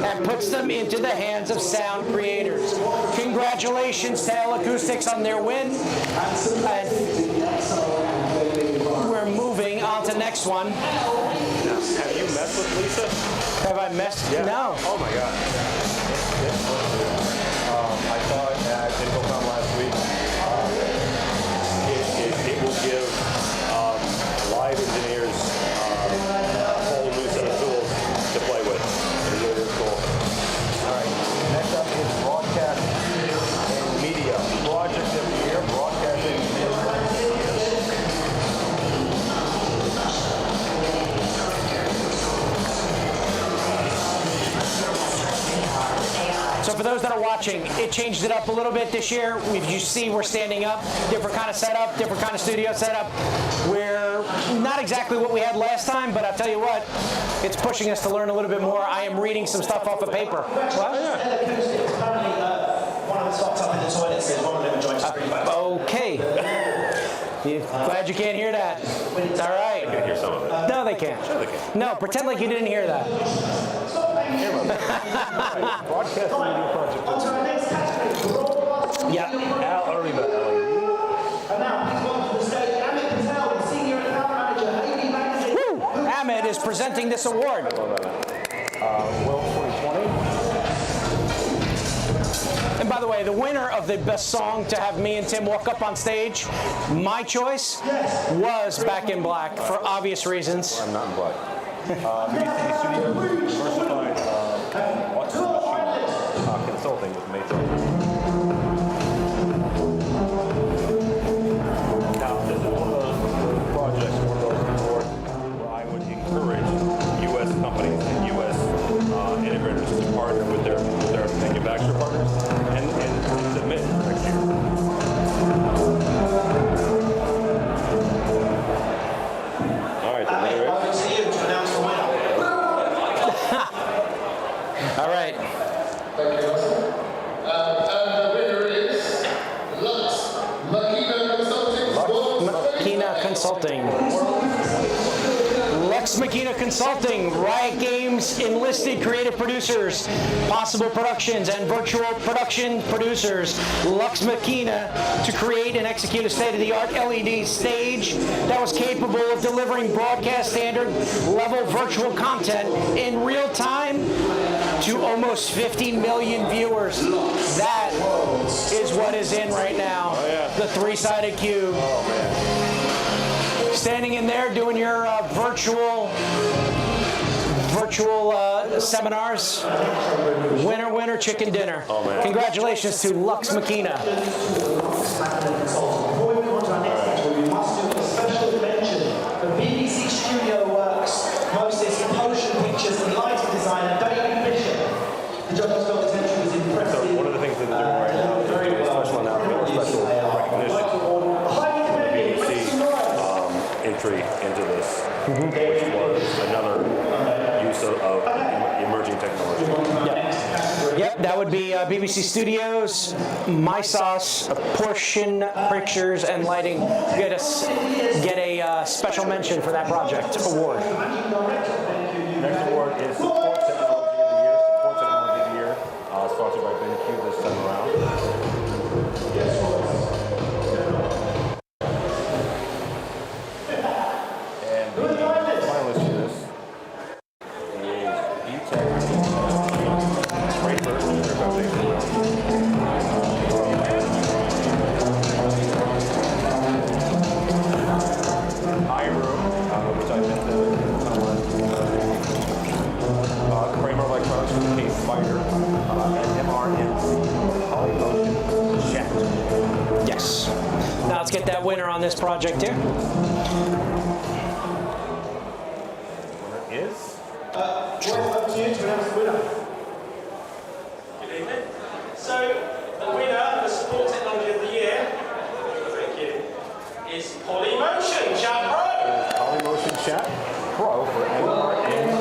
and puts them into the hands of sound creators. Congratulations to L Acoustics on their win. And we're moving on to the next one. Have you messed with Lisa? Have I messed? Yeah. No. Oh my God. I saw it at InfoComm last week. It will give live engineers a whole new set of tools to play with. It's really, really cool. All right. Next up is broadcast and media. Project of the year, broadcasting media. So for those that are watching, it changed it up a little bit this year. You see we're standing up, different kind of setup, different kind of studio setup. We're not exactly what we had last time, but I'll tell you what, it's pushing us to learn a little bit more. I am reading some stuff off of paper. What? One of the spots up in the toilet says one of them joined screen back. Okay. Glad you can't hear that. All right. I can hear some of it. No, they can't. Sure they can. No, pretend like you didn't hear that. Broadcast media project. On to our next category. Yeah. Al Arriba LED. And now, please welcome to the stage Amit Patel, Senior Account Manager, AVNation. Woo! Ahmed is presenting this award. World 2020. And by the way, the winner of the best song to have me and Tim walk up on stage, my choice was Back in Black for obvious reasons. I'm not in black. BBC Studio diversified audiovisual consulting with Neto. Now, this is one of those projects, one of those awards where I would encourage U.S. companies and U.S. integrators to partner with their manufacturer partners and submit next year. All right, then, Amit, over to you to announce the winner. All right. Thank you, Russell. And the winner is Lux Makina Consulting. Makina Consulting. Lux Makina Consulting, Riot Games enlisted creative producers, Possible Productions, and virtual production producers. Lux Makina to create and execute a state-of-the-art LED stage that was capable of delivering broadcast standard level virtual content in real time to almost 50 million viewers. That is what is in right now. The three-sided cube. Standing in there doing your virtual seminars. Winner, winner, chicken dinner. Congratulations to Lux Makina. Before we move on to our next category, we must do a special mention for BBC Studio Works, Moses, motion pictures and lighting designer David Bishop. The judges felt his entry was impressive. So one of the things that they're doing right now is doing a special announcement or special recognition entry into this, which was another use of emerging technology. Yep, that would be BBC Studios, My Sauce, Portion Pictures, and Lighting. Get a special mention for that project award. Next award is Support Technology of the Year. Support Technology of the Year, sponsored by BenQ this time around. And the finalist for this is E-Tech, Draper, iRoom, which I've been to Kramer Electronics with the Case Fighter, and MRNC, Polymotion Chat. Yes. Now let's get that winner on this project here. Is Well, up to you to announce the winner. Good evening. So, the winner of the Support Technology of the Year, thank you, is Polymotion Chat Pro. Polymotion Chat Pro for MRNC.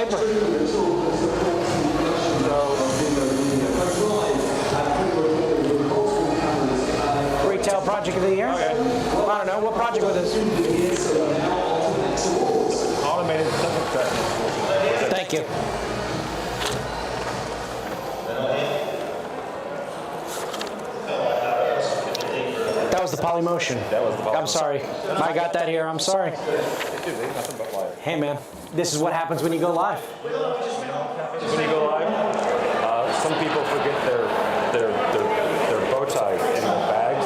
paper. Retail project of the year? Okay. I don't know. What project was this? Automated disinfectant. Thank you. That was the Polymotion. That was the I'm sorry. I got that here. I'm sorry. Nothing but live. Hey, man. This is what happens when you go live. When you go live, some people forget their bow ties in their bags.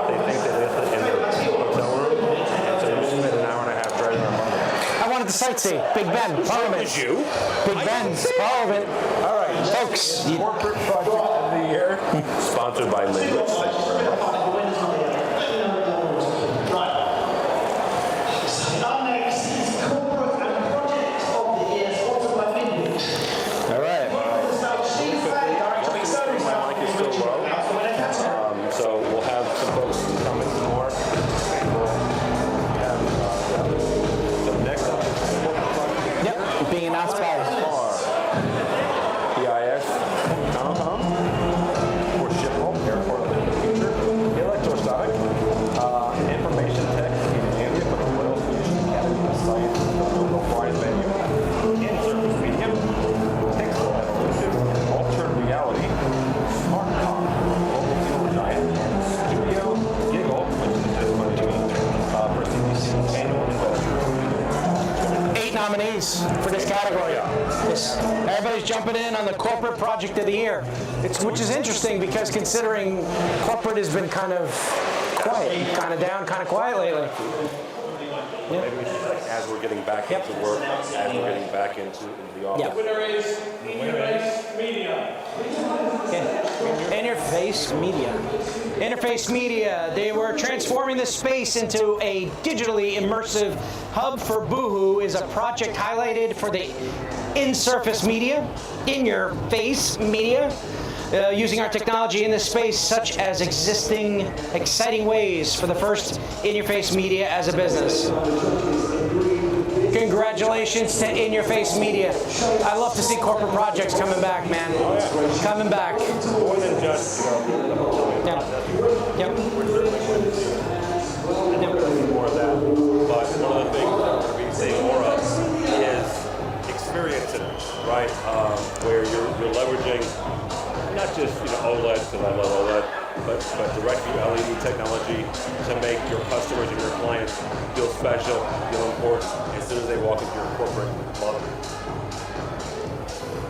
They think they left it in their hotel room, and so you spend an hour and a half driving around London. I wanted to sightsee. Big Ben, Parliament. You? Big Ben, Parliament. All right, Folks. corporate project of the year, sponsored by Midwich. Thank you very much. Up next is Corporate and Project of the Year, sponsored by Midwich. All right. My mic is still low, so we'll have some folks come in some more. And we'll have, so next up is corporate project. Yep. Being announced by. PIS.com for Schiphol, Airport of the Future, Electrosonic, Information Tech, in India for the Royal Swedish Academy of Science, the Nobel Prize venue, in-service medium, Pixel Evolution, Altered Reality, SmartCom, Global Fuel Giant, and Studio Giggle, which is just money for CDC Annual Investor. 8 nominees for this category. Yes. Everybody's jumping in on the corporate project of the year. Which is interesting because considering corporate has been kind of quiet, kind of down, kind of quiet lately. Maybe we should, like, as we're getting back into work, as we're getting back into the office. Yeah. Winner is Interface Media. Interface Media. Interface Media. They were transforming this space into a digitally immersive hub for Boohoo is a project highlighted for the in-surface media, in-your-face media, using our technology in this space, such as existing exciting ways for the first in-your-face media as a business. Congratulations to In-Your-Face Media. I love to see corporate projects coming back, man. Coming back. More than just, Yep. Yep. more of that. But one of the things that we say more of is experience centers, right? Where you're leveraging not just OLED, because I love OLED, but direct view LED technology to make your customers and your clients feel special, feel important as soon as they walk into your corporate lobby.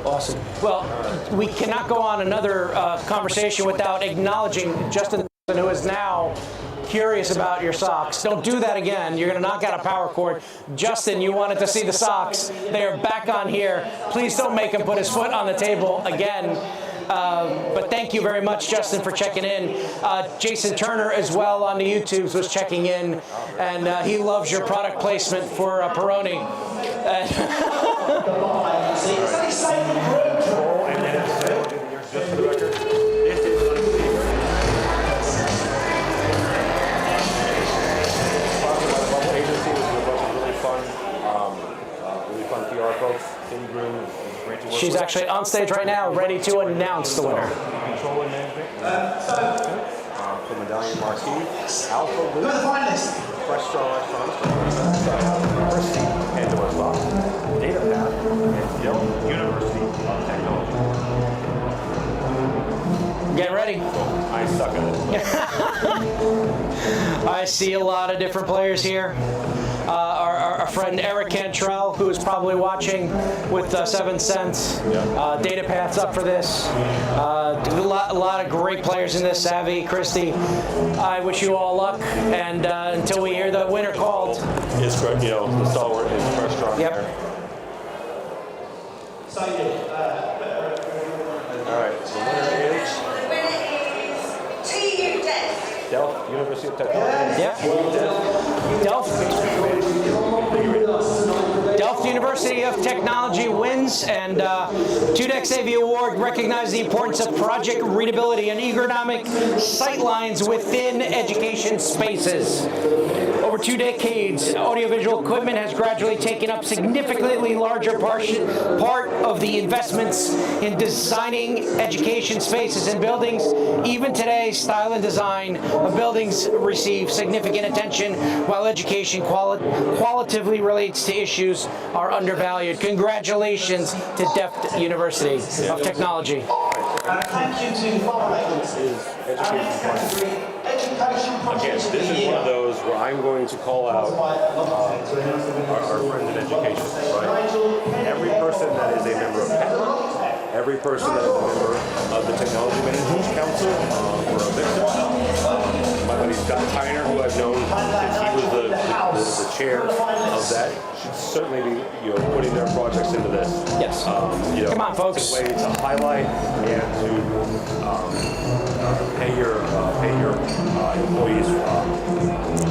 Awesome. Well, we cannot go on another conversation without acknowledging Justin, who is now curious about your socks. Don't do that again. You're going to knock out a power cord. Justin, you wanted to see the socks. They are back on here. Please don't make him put his foot on the table again. But thank you very much, Justin, for checking in. Jason Turner as well on the YouTubes was checking in, and he loves your product placement for Peroni. Just for the record, this is sponsored by the Bubble Agency, which is a bunch of really fun PR folks. Cindy Groom is great to work She's with. actually on stage right now, ready to announce the winner. Control and management. For Medallion Marquee, Alpha Who are the Loop, finalists? Fresh Straw Restaurants, Christie, Pandora Sauce, Data Path, and Yale University of Technology. Get ready. I suck at it. I see a lot of different players here. Our friend Eric Cantrell, who is probably watching with 7 Cents. Data Path's up for this. A lot of great players in this. Savvy, Christie. I wish you all luck, and until we hear the winner called. It's correct, the stalwart is Fresh Straw. Yep. There. All right, the winner is Delft University of Technology. Yeah. Delft University of Technology wins Congratulations, and 2Dec's AV Award recognizes the importance of project readability and ergonomic sightlines within education spaces. Over 2 decades, audiovisual equipment has gradually taken up significantly larger part of the investments in designing education spaces and buildings. Even today, style and design of buildings receive significant attention, while education qualitatively relates to issues are undervalued. Congratulations to Delft University of Technology. Thank you to Again, this is one of those where I'm going to call out our friends in education, right? Every person that is a member of PET, every person that is a member of the Technology Management Council for AVNation. My buddy Scott Tyner, who I've known since he was the chair of that, should certainly be putting their projects into this. Yes. Come on, folks. It's a way to highlight and to pay your employees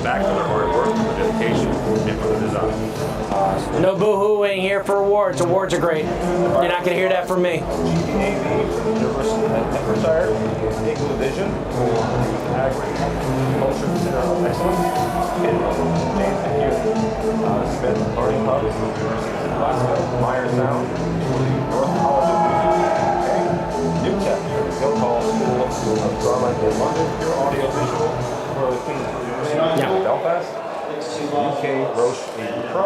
back for their hard work, for the dedication, and for the design. No boo-hooing here for awards. Awards are great. You're not going to hear that from me. University at Hertfordshire, Eagle Vision for Agriculture Center of Excellence, James Smith Learning Hub, University of Glasgow, Meyer Sound for the North College of Music, New Tech, Guildhall School of Drama in London, Pure Audiovisual for the King's University of Belfast, UK Roche AV Pro,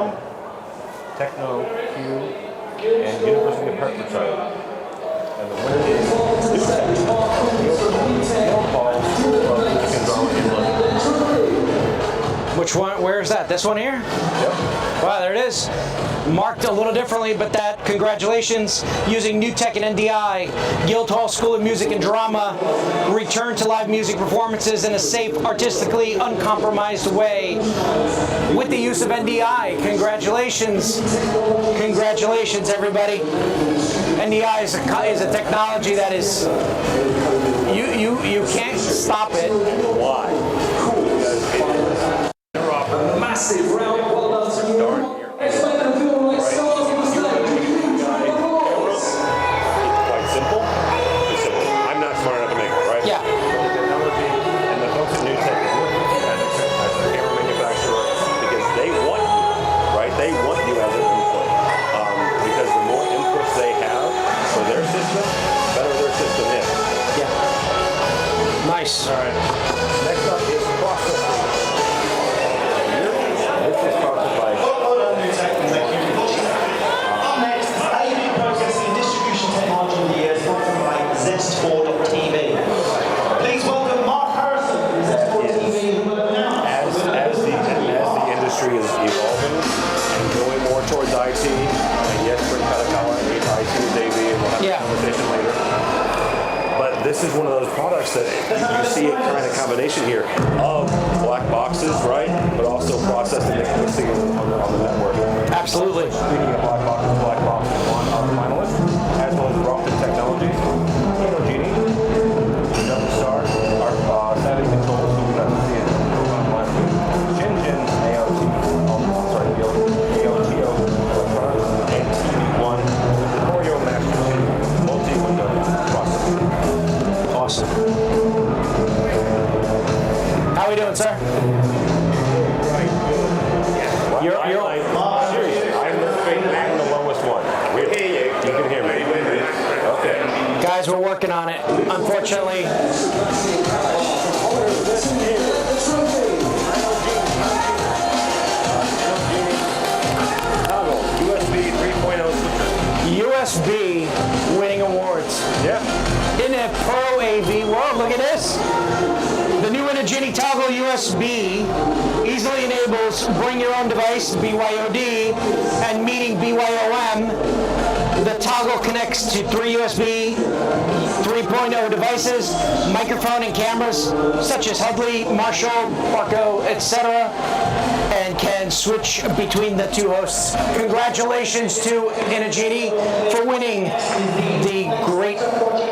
Techno Q, and University of Hertfordshire. And the winner is New Tech, Guildhall School of Music and Drama in London. Which one? Where is that? This one here? Yep. Wow, there it is. Marked a little differently, but that, congratulations, using New Tech and NDI, Guildhall School of Music and Drama, return to live music performances in a safe, artistically uncompromised way with the use of NDI. Congratulations. Congratulations, everybody. NDI is a technology that is, you can't stop it. Why? massive round of well done to you. Let's make them feel like stars on the stage. Quite simple. It's simple. I'm not smart enough to make it, right? Yeah. Technology and the folks at New Tech as a camera manufacturer, because they want you, right? They want you as an input. Because the more inputs they have for their system, the better their system is. Yeah. Nice. All right. Next up is processing. This is sponsored by Zest4.tv. Please welcome Mark Harrison from Zest4.tv, who will announce. as the industry is evolving and going more towards IT, and yes, Brent Katakala needs IT with AV, and we'll have a conversation later. But this is one of those products that you see a kind of combination here of black boxes, right? But also processing that we're seeing on the network. Absolutely. Speaking of black boxes won our finalist, as well as Rockton Technologies, Genie, Double Star, our Savvy Controls, who we got to see it last week, Jinjin's AOTO Electronics, and TV1, Choreo Master 2, multi-window processing. Awesome. How we doing, sir? Seriously, I'm the lowest one. Really? You can hear me. Okay. Guys, we're working on it. Unfortunately, USB 3.0 switcher. USB winning awards. Yeah. In a pro AV world, look at this. The new Inagini toggle USB easily enables bring your own device, BYOD, and meeting BYOM. The toggle connects to 3 USB 3.0 devices, microphone and cameras such as Hudley, Marshall, Barco, etc., and can switch between the two hosts. Congratulations to Inagini for winning the Great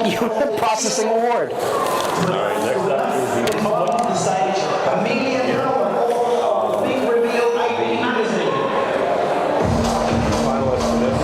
Unit Processing Award. All right, next up is the public. On the stage, Amelia Howard, Big Reveal AV Magazine. Finalist for this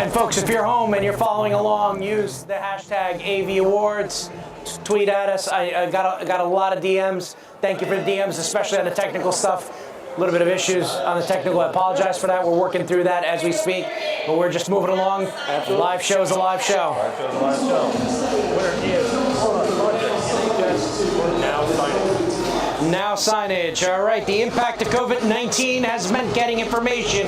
And folks, if you're home and you're following along, use the hashtag AV Awards. Tweet at us. I got a lot of DMs. Thank you for the DMs, especially on the technical stuff. A little bit of issues on the technical. I apologize for that. We're working through that as we speak, but we're just moving along. Absolutely. Live show is a live show. Live show is a live show. Winner is Now Signage. Now Signage. All right. The impact of COVID-19 has meant getting information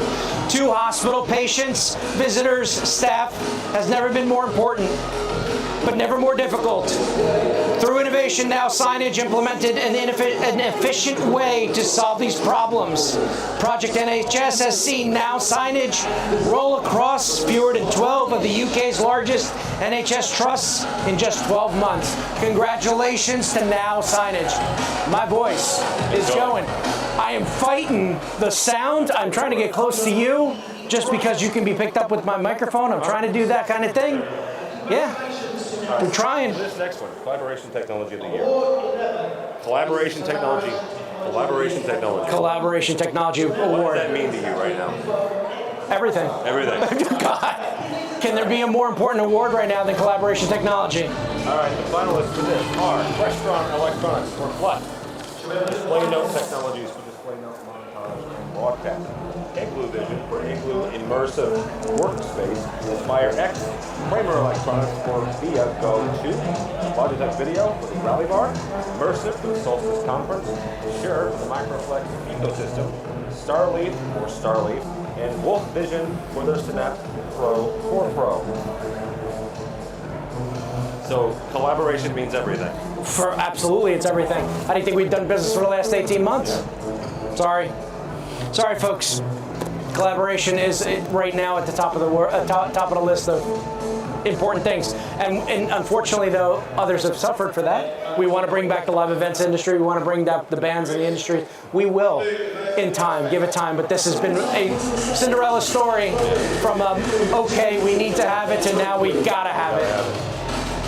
to hospital patients, visitors, staff has never been more important, but never more difficult. Through innovation, Now Signage implemented an efficient way to solve these problems. Project NHS has seen Now Signage roll across fewer than 12 of the UK's largest NHS trusts in just 12 months. Congratulations to Now Signage. My voice is going. I am fighting the sound. I'm trying to get close to you just because you can be picked up with my microphone. I'm trying to do that kind of thing. Yeah. We're trying. This next one, Collaboration Technology of the Year. Collaboration Technology. Collaboration Technology. Collaboration Technology What Award. does that mean to you right now? Everything. Everything. God. Can there be a more important award right now than Collaboration Technology? All right, the finalists for this are Restaurant Electronics for Plus, Display Note Technologies for Display Note Montage and Broadcast, Igloo Vision for Igloo Immersive Workspace, Inspire X, Kramer Electronics for Via Go 2, Logitech Video for the Rally Bar, Immersive for the Solstice Conference, Shure for the Microflex Ecosystem, Starleaf for Starleaf, and Wolf Vision for their Synapse Pro 4 Pro. So collaboration means everything. For absolutely, it's everything. I didn't think we'd done business for the last 18 months. Sorry, folks. Collaboration is right now at the top of the top of the list of important things. And unfortunately, though, others have suffered for that. We want to bring back the live events industry. We want to bring back the bands in the industry. We will, in time, give it time. But this has been a Cinderella story from okay, we need to have it, to now we gotta have it.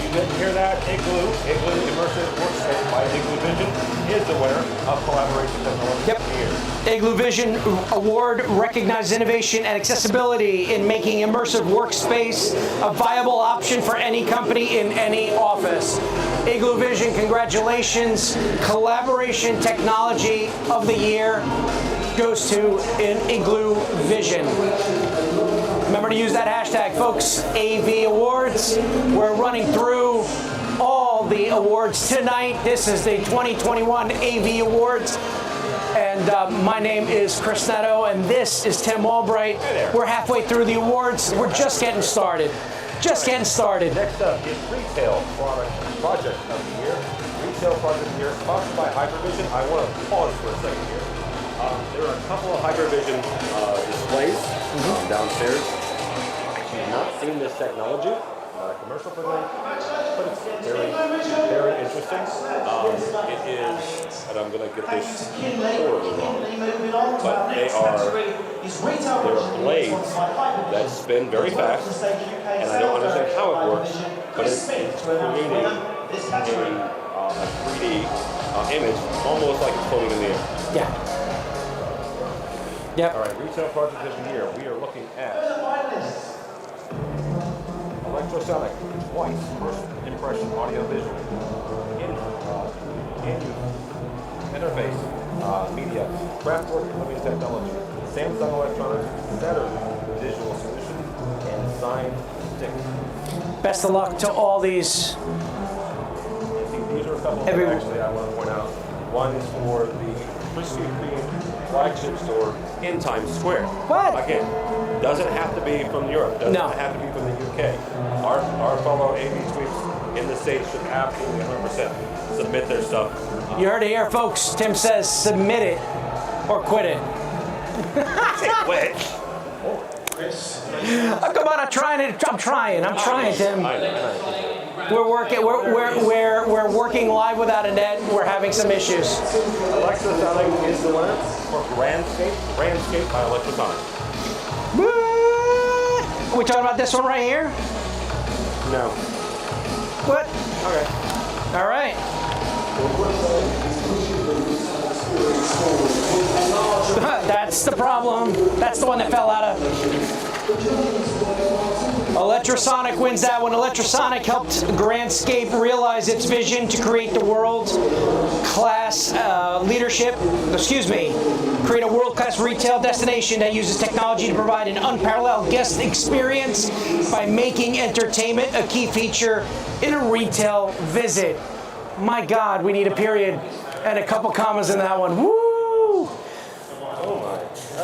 You didn't hear that? Igloo Immersive Workspace by Igloo Vision is the winner of Collaboration Technology of the Year. Igloo Vision Award recognizes innovation and accessibility in making immersive workspace a viable option for any company in any office. Igloo Vision, congratulations. Collaboration Technology of the Year goes to Igloo Vision. Remember to use that hashtag, folks, AV Awards. We're running through all the awards tonight. This is the 2021 AV Awards. And my name is Chris Neto, and this is Tim Albright. Hey there. We're halfway through the awards. We're just getting started. Just getting started. Next up is Retail Project of the Year. Retail Project of the Year, sponsored by Hypervision. I want to pause for a second here. There are a couple of Hypervision displays downstairs. I've not seen this technology, not a commercial for them, but it's very, very interesting. It is, and I'm going to get this horribly wrong, but they're blades that spin very fast, and I don't understand how it works, but it's creating a 3D image, almost like it's floating in the air. Yeah. Yep. All right, Retail Project of the Year. We are looking at Electrosonic, Twice, First Impression Audiovisual, Interface, Media, Craftwork Living Technology, Samsung Electronics, Saturn Visual Solutions, and Sign Stick. Best of luck to all these. See, these are a couple that actually I want to point out. One is for the Krispy Kreme flagship store in Times Square. What? Again, doesn't have to be from Europe. Doesn't have to be from the UK. Our fellow AV tweets in the States should absolutely 100% submit their stuff. You heard it here, folks. Tim says submit it or quit it. Quit. Oh, come on, I'm trying, Tim. We're working live without a net. We're having some issues. Alexa Sonic is the winner for Grandscape by Electrosonic. What? Are we talking about this one right here? No. What? Okay. All right. That's the problem. That's the one that fell out of. Electrosonic wins that one. Electrosonic helped Grandscape realize its vision to create the world-class create a world-class retail destination that uses technology to provide an unparalleled guest experience by making entertainment a key feature in a retail visit. My God, we need a period and a couple commas in that one. Woo!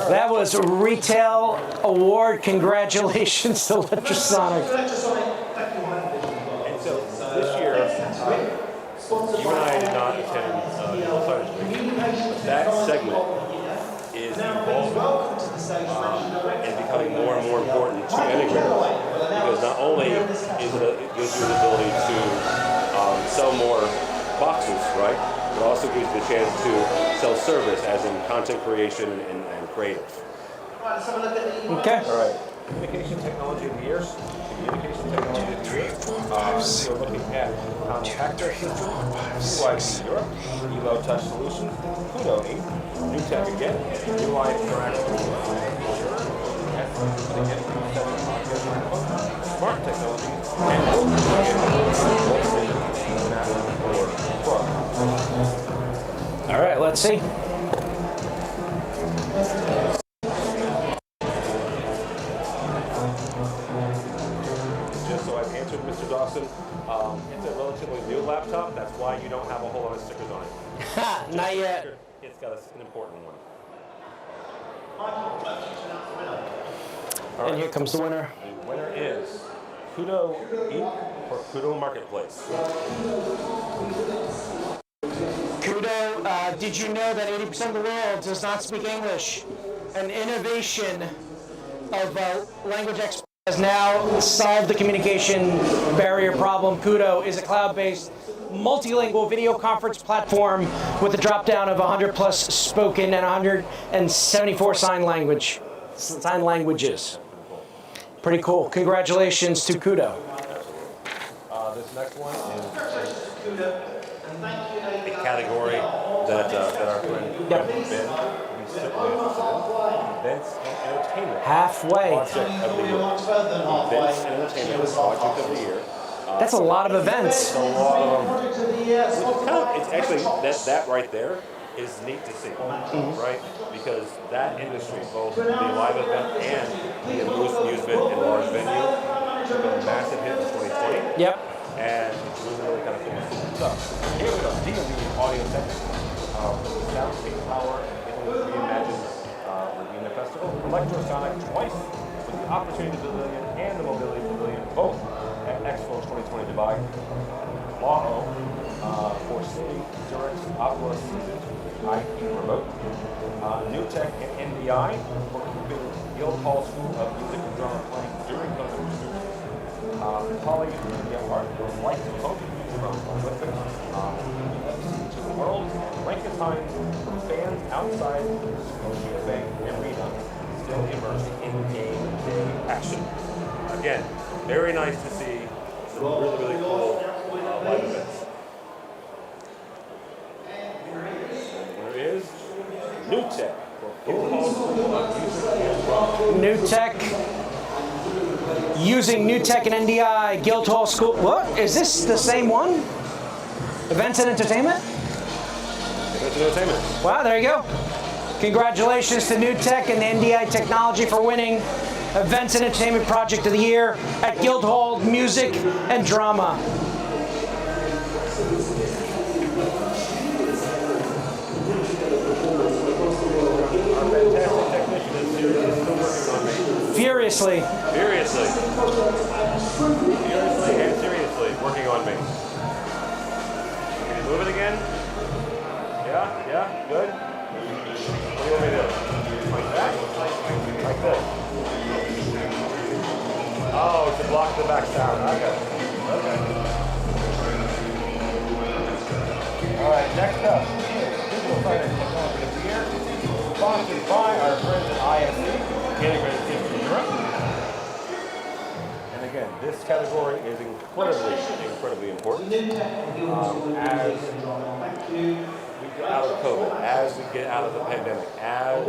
That was a retail award. Congratulations to Electrosonic. And so this year, you and I did not attend that segment is evolving and becoming more and more important to integrators, because not only is it gives you the ability to sell more boxes, right? It also gives you the chance to sell service, as in content creation and creative. Okay. All right. Communication technology of the year. Communication technology of the year. We're looking at access systems, UIP Europe, Elo Touch Solutions, Kudo Inc., New Tech again, New Life Interaction, Smart Technology, and All right, let's see. Just so I've answered Mr. Dawson, it's a relatively new laptop. That's why you don't have a whole lot of stickers on it. Not yet. It's got an important one. And here comes the winner. The winner is Kudo Inc. or Kudo Marketplace. Kudo, did you know that 80% of the world does not speak English? An innovation of language experts has now solved the communication barrier problem. Kudo is a cloud-based multilingual video conference platform with a drop-down of 100 plus spoken and 174 sign languages. Pretty cool. Congratulations to Kudo. This next one is a category that our friend Ben is simply interested in. Events and entertainment. Halfway. Project of the year. Events and entertainment project of the year. That's a lot of events. A lot of them. It's actually that right there is neat to see, right? Because that industry, both the live event and the amusement and large venue, took a massive hit in 2020. Yep. And it's really kind of cool. So here we go. D&D Audio Technics. Soundscape Power reimagined Ravina Festival. Electrosonic twice with the Opportunity Pavilion and the Mobility Pavilion, both at Expo 2020 Dubai. Law for City Zurich's Opera Season IP Remote. New Tech and NDI for keeping Guildhall School of Music and Drama playing during COVID restrictions. Poly Media Art was Lights of Hope from Olympics to the world. Frankenstein for fans outside Scotia Bank Arena, still immersed in game day action. Again, very nice to see some really cool live events. There is New Tech for Guildhall School of Music and Drama. New Tech. Using New Tech and NDI, Guildhall School. What? Is this the same one? Events and entertainment? Events and entertainment. Wow, there you go. Congratulations to New Tech and NDI Technology for winning Events and Entertainment Project of the Year at Guildhall Music and Drama. Our fantastic technician is still working on me. Furiously. Furiously and seriously working on me. Can you move it again? Yeah, good. What do you want me to do? Like that? Like this? Oh, to block the back sound. I got it. Okay. All right, next up is Digital Signage Technology of the Year, sponsored by our friends at ISC, Integrated Systems in Europe. And again, this category is incredibly important. As we get out of COVID, as we get out of the pandemic, as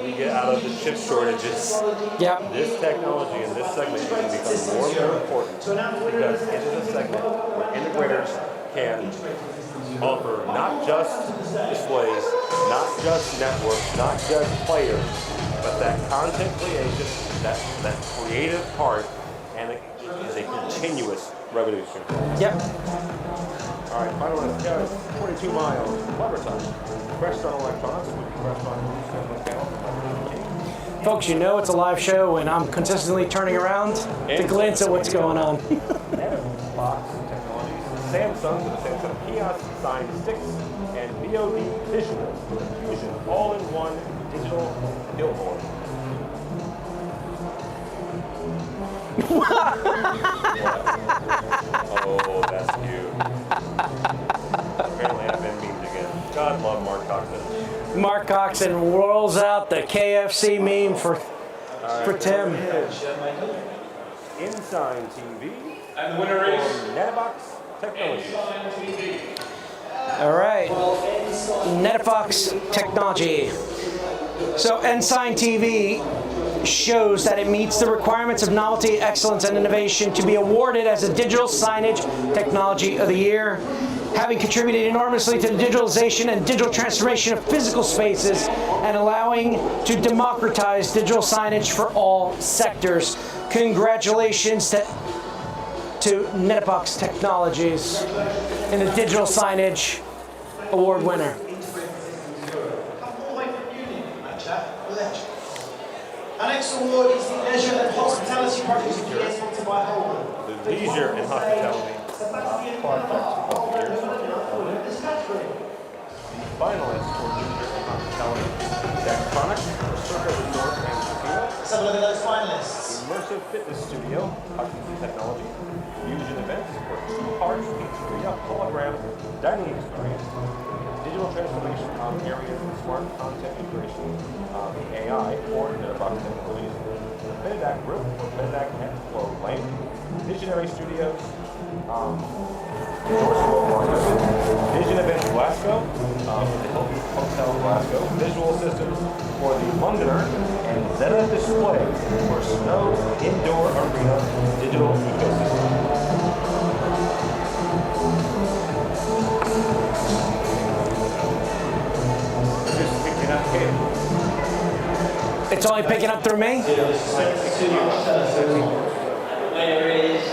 we get out of the chip shortages, Yep. this technology in this segment is going to become more and more important because it is a segment where integrators can offer not just displays, not just networks, not just players, but that content creation, that creative part, and it is a continuous revenue stream. Yep. All right, final one, guys. 42 miles. Clever time. Crestron Electronics, with Crestron Electronics. Folks, you know it's a live show when I'm consistently turning around to glance at what's going on. Neto Technologies, Samsung with a Samsung kiosk, Sign 6, and VOD Visual with Fusion all-in-one digital billboard. Oh, that's cute. Apparently I've been memed again. God love Mark Coxon. Mark Coxon rolls out the KFC meme for Tim. Ensign TV And the winner is from Netobox Technologies. All right. Netofox Technology. So Ensign TV shows that it meets the requirements of novelty, excellence, and innovation to be awarded as a digital signage technology of the year, having contributed enormously to the digitalization and digital transformation of physical spaces and allowing to democratize digital signage for all sectors. Congratulations to Netofox Technologies in the digital signage award winner. Our next award is the Leisure and Hospitality Project of the Year, sponsored by Holden. The Leisure and Hospitality Project of the Year. The finalists for Leisure and Hospitality, Daktronic for Circa Resort and Casino. Let's have a look at those finalists. Immersive Fitness Studio, Occupancy Technology, Fusion Events for Two Hearts Pizzeria Hologram Dining Experience, Digital Transformation of Areas and Smart Content Integration, AI for Netobox Technologies, the Benedac Group for Benedac and Flow Lane, Visionary Studios, Vision Events Glasgow, the Hilton Hotel Glasgow, Visual Systems for the Londoner, and Zeta Display for Snow Indoor Arena Digital Ecosystem. Just picking up here. It's only picking up through me? the winner is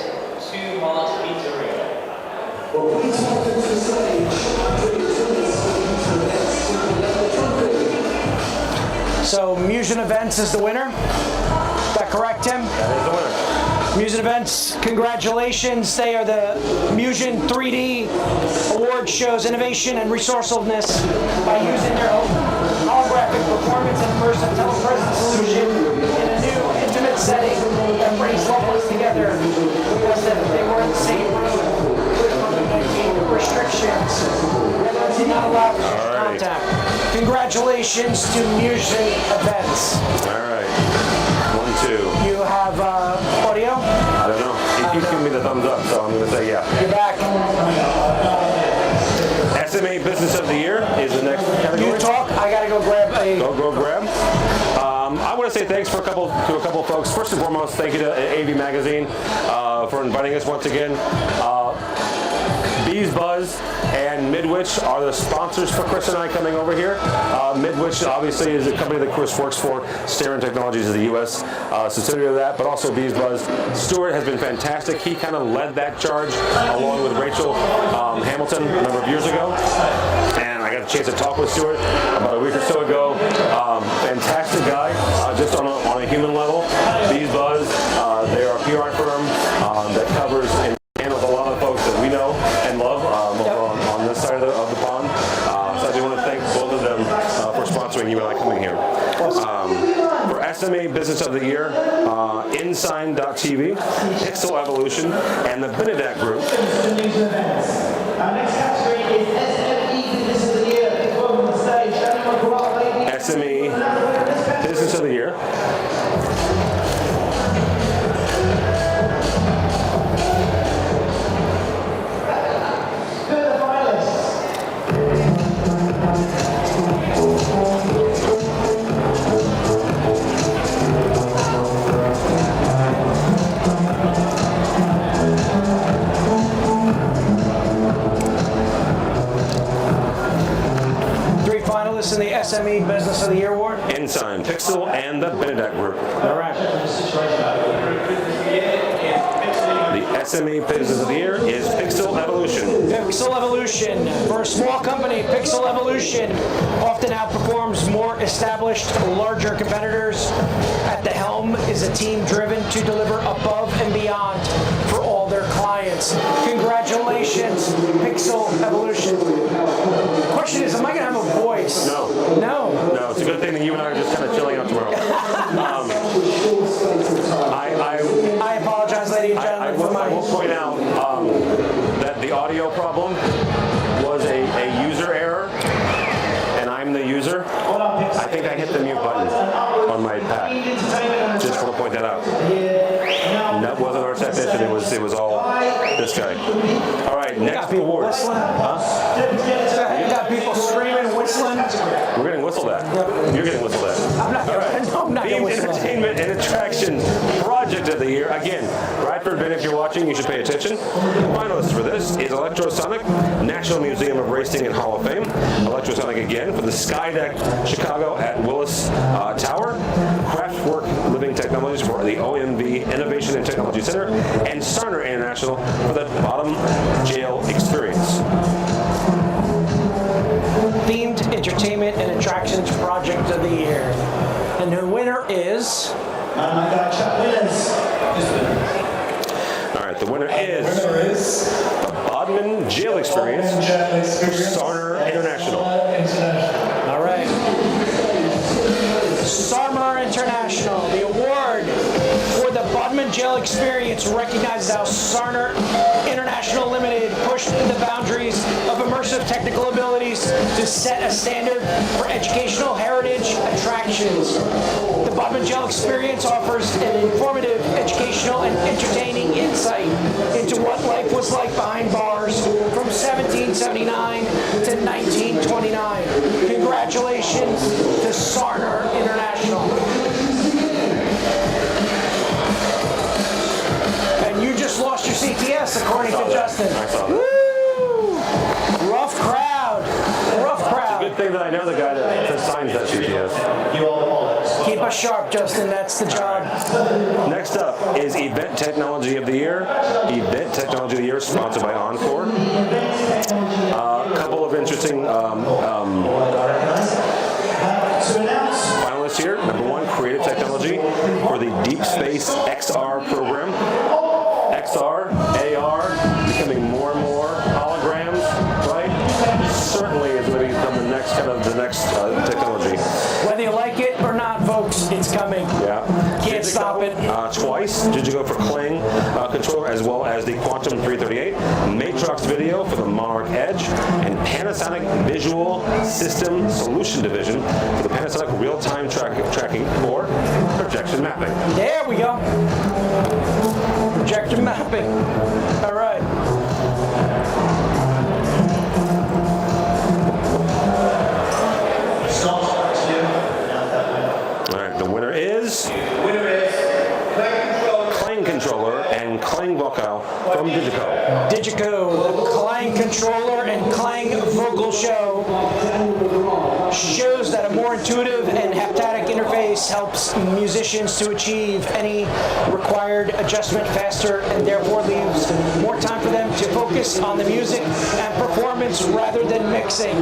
Two Hearts Pizzeria. So Musion Events is the winner. Is that correct, Tim? That is the winner. Musion Events, congratulations. They are the Musion 3D Award shows innovation and resourcefulness by using their holographic performance and immersive telepresence solution in a new intimate setting that brings loved ones together because they were in the same room with COVID-19 restrictions and they're not allowed contact. Congratulations to Musion Events. All right. 1, 2. You have audio? I don't know. He keeps giving me the thumbs up, so I'm going to say yeah. You're back. SMA Business of the Year is the next category. You talk. I gotta go grab a. Go grab. I want to say thanks to a couple of folks. First and foremost, thank you to AV Magazine for inviting us once again. Bees Buzz and Midwich are the sponsors for Chris and I coming over here. Midwich obviously is a company that Chris works for. Starin Technologies is the U.S. Subsidiary of that, but also Bees Buzz. Stuart has been fantastic. He kind of led that charge along with Rachel Hamilton a number of years ago. And I got a chance to talk with Stuart about a week or so ago. Fantastic guy, just on a human level. Bees Buzz, they are a PR firm that covers and handles a lot of folks that we know and love on this side of the pond. So I do want to thank both of them for sponsoring you and I coming here. For SMA Business of the Year, Ensign.tv, Pixel Evolution, and the Benedac Group. Our next category is SME Business of the Year. Please welcome to the stage, SME Business of the Year. Who are the finalists? SME Business of the Year award? Ensign, Pixel, and the Benedek Group. All right. The SME Business of the Year is Pixel Evolution. Pixel Evolution. For a small company, Pixel Evolution often outperforms more established, larger competitors. At the helm is a team driven to deliver above and beyond for all their clients. Congratulations, Pixel Evolution. Question is, am I going to have a voice? No. No. No, it's a good thing that you and I are just kind of chilling out tomorrow. I apologize, ladies and I gentlemen, will, I will point out that the audio problem was a user error, and I'm the user. I think I hit the mute button on my pad. Just want to point that out. That wasn't our technician. It was all this guy. All right, next awards. You got people screaming, whistling. We're getting whistled at. You're getting whistled at. I'm not going to Themed whistle. Entertainment and Attraction Project of the Year. Again, Bradford Ben, if you're watching, you should pay attention. Finalists for this is Electrosonic, National Museum of Racing and Hall of Fame. Electrosonic again for the Skydeck Chicago at Willis Tower. Craftwork Living Technologies for the OMV Innovation and Technology Center. And Sarner International for the Bottom Jail Experience. Themed Entertainment and Attractions Project of the Year. And the winner is... I got Chuck winners. All right, the winner is the Bodmin Jail Experience for Sarner International. All right. Sarmer International. The award for the Bodmin Jail Experience recognizes how Sarner International Limited pushed the boundaries of immersive technical abilities to set a standard for educational heritage attractions. The Bodmin Jail Experience offers an informative, educational, and entertaining insight into what life was like behind bars from 1779 to 1929. Congratulations to Sarner International. And you just lost your CTS, according to Justin. I saw that. Woo! Rough crowd. Rough crowd. Good thing that I know the guy that signs that CTS. Keep us sharp, Justin. That's the job. Next up is Event Technology of the Year. Event Technology of the Year, sponsored by Encore. A couple of interesting finalists here. Number one, Creative Technology for the Deep Space XR program. XR, AR, becoming more and more holograms, right? Certainly is going to become the next technology. Whether you like it or not, folks, it's coming. Yeah. Can't stop it. Twice. Digico for Kling controller, as well as the Quantum 338. Matrox Video for the Monarch Edge, and Panasonic Visual System Solution Division for the Panasonic Real-Time Tracking or Projection Mapping. There we go. Projector mapping. All right. All right, the winner is Kling Controller and Kling Vocal from Digico. Digico, the Clang controller and Clang vocal show shows that a more intuitive and haptic interface helps musicians to achieve any required adjustment faster and therefore leaves more time for them to focus on the music and performance rather than mixing.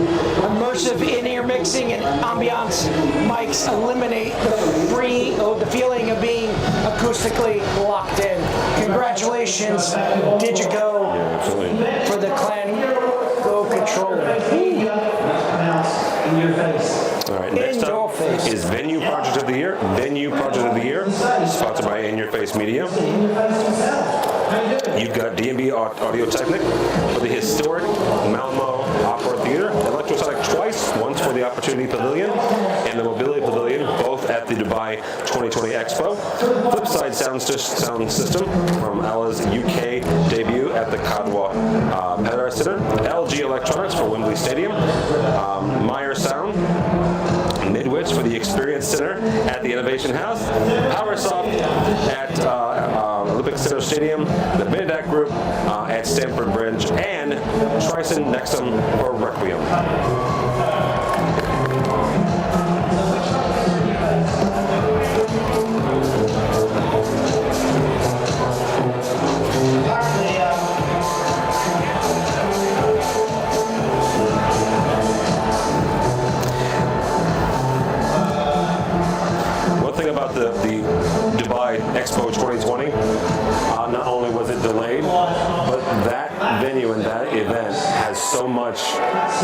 Immersive in-ear mixing and ambiance mics eliminate the feeling of being acoustically locked in. Congratulations, Digico, for the Clang Go controller. In your face. All right, next up is Venue Project of the Year. Venue Project of the Year, sponsored by In Your Face Media. You've got D&B Audio Technic for the historic Malmo Opera Theater, Electrosonic twice, once for the Opportunity Pavilion and the Mobility Pavilion, both at the Dubai 2020 Expo. Flipside Sound System from Ella's UK debut at the Kadwa Paradise Center. LG Electronics for Wembley Stadium. Meyer Sound. Midwich for the Experience Center at the Innovation House. PowerSoft at Olympic Center Stadium. The Benedek Group at Stamford Bridge. And Trison Nexum for Requiem. so much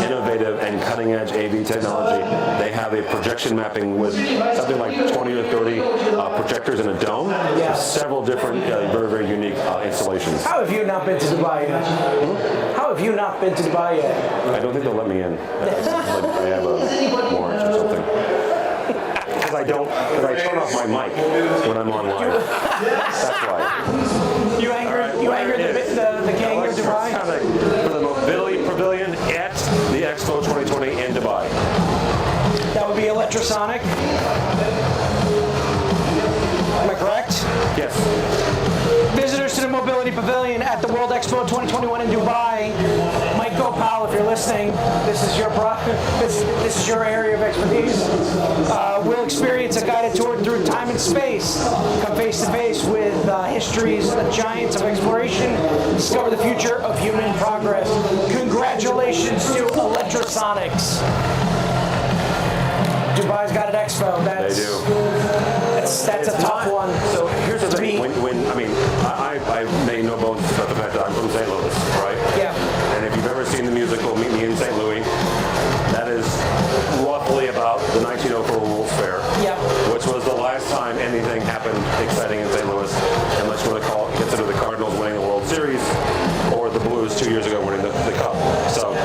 innovative and cutting-edge AV technology. They have a projection mapping with something like 20 or 30 projectors in a dome. Yeah. Several different, very, very unique installations. How have you not been to Dubai yet? How have you not been to Dubai yet? I don't think they'll let me in. I have a warrant or something. Because I turn off my mic when I'm on live. That's why. You angered the king of Dubai? For the Mobility Pavilion at the Expo 2020 in Dubai. That would be electrosonic. Am I correct? Yes. Visitors to the Mobility Pavilion at the World Expo 2021 in Dubai. Mike Gopal, if you're listening, this is your area of expertise. We'll experience a guided tour through time and space. Come face to face with history's giants of exploration. Discover the future of human progress. Congratulations to Electrosonics. Dubai's got an expo. They do. That's a tough one. So here's the thing. I made no bones about the fact that I'm from St. Louis, right? Yeah. And if you've ever seen the musical Meet Me in St. Louis, that is roughly about the 1904 World's Fair. Yeah. Which was the last time anything happened exciting in St. Louis, unless you want to consider the Cardinals winning the World Series or the Blues 2 years ago winning the Cup. So.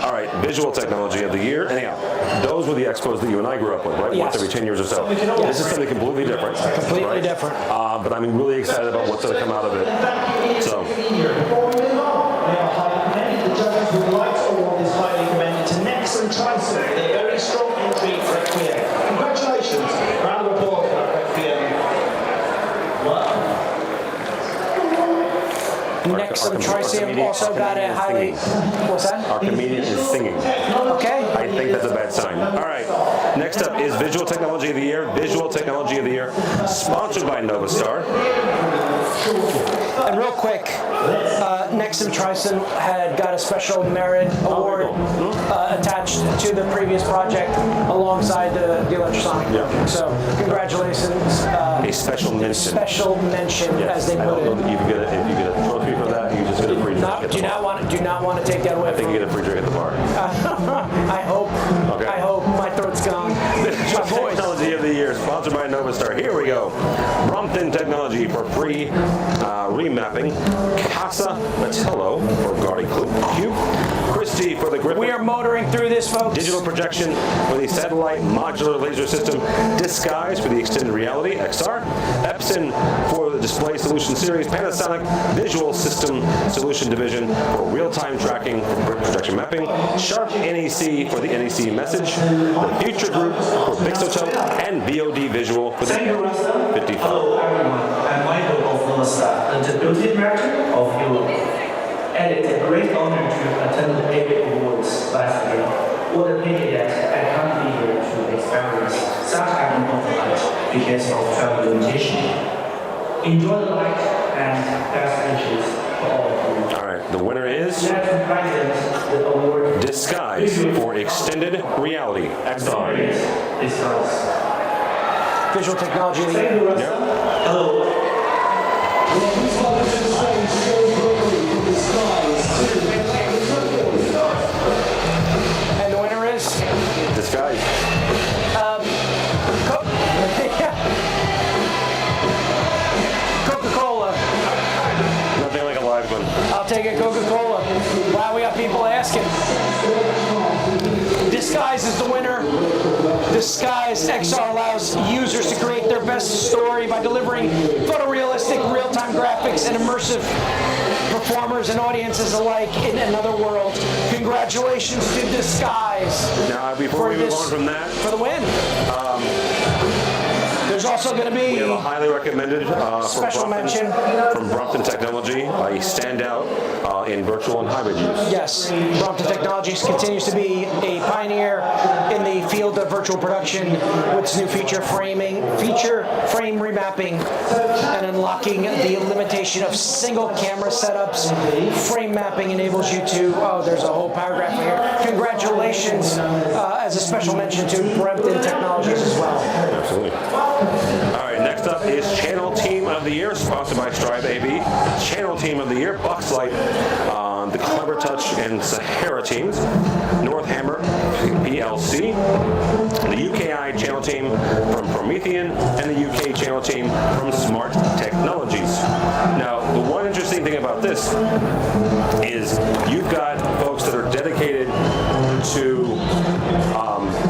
All right, visual technology of the year. Anyhow, those were the expos that you and I grew up with, right? Yes. Once every 10 years or so. This is something completely different. Completely different. But I'm really excited about what's going to come out of it. So. Before we move on, we are highly commended. The judges would like to award this highly commended to Neto and Albright for their very strong entry for Requiem. Congratulations. Round of applause for Requiem. Wow. Next, Tricium also got a highly. What's that? Our comedian is singing. Okay. I think that's a bad sign. All right. Next up is Visual Technology of the Year. Visual Technology of the Year, sponsored by Novastar. And real quick, Next and Tricium had got a special merit award attached to the previous project alongside the Electrosonic. Yeah. So congratulations. A special mention. Special mention, as they I put don't know it. that you can get if you get a trophy for that, you just get a free drink at the Do bar. not want to take that away. I think you get a free drink at the bar. I hope. Okay. I hope my throat's gone. Visual My voice. Technology of the Year, sponsored by Novastar. Here we go. Brompton Technology for free remapping. Casa Metello for Guardi Cube. Christie for the Griffin. We are motoring through this, folks. Digital projection for the satellite modular laser system. Disguise for the extended reality, XR. Epson for the display solution series. Panasonic Visual System Solution Division for real-time tracking for projection mapping. Sharp NEC for the NEC message. The Future Group for Pixotel and VOD Visual for the Thank you, Russell. 55. Hello, everyone. I'm Michael of Novastar, the Deputy Director of Europe. And it's a great honor to attend the AV Awards last year. What a pity that I can't be here to experience such an important night because of travel limitation. Enjoy the night and best wishes for all of you. All right, the winner is Let's present the award. Disguise for extended reality, XR. Disguise. Visual Technology of the Thank Year. you, Russell. Hello. And the winner is Disguise. Coca-Cola. Nothing like a live one. I'll take a Coca-Cola. Wow, we got people asking. Disguise is the winner. Disguise XR allows users to create their best story by delivering photorealistic real-time graphics and immersive performers and audiences alike in another world. Congratulations to Disguise. Now, before we move on from that, for the win. There's also going to we have a be highly recommended special mention from Brompton Technology, a standout in virtual and hybrid use. Yes, Brompton Technologies continues to be a pioneer in the field of virtual production with its new feature frame remapping and unlocking the limitation of single camera setups. Frame mapping enables you to, there's a whole paragraph here. Congratulations as a special mention to Brompton Technologies as well. Absolutely. All right, next up is Channel Team of the Year, sponsored by Strive AV. Channel Team of the Year, Buckslight, the Clever Touch and Sahara teams, Northammer PLC, the UKI Channel Team from Promethean, and the UK Channel Team from Smart Technologies. Now, the one interesting thing about this is you've got folks that are dedicated to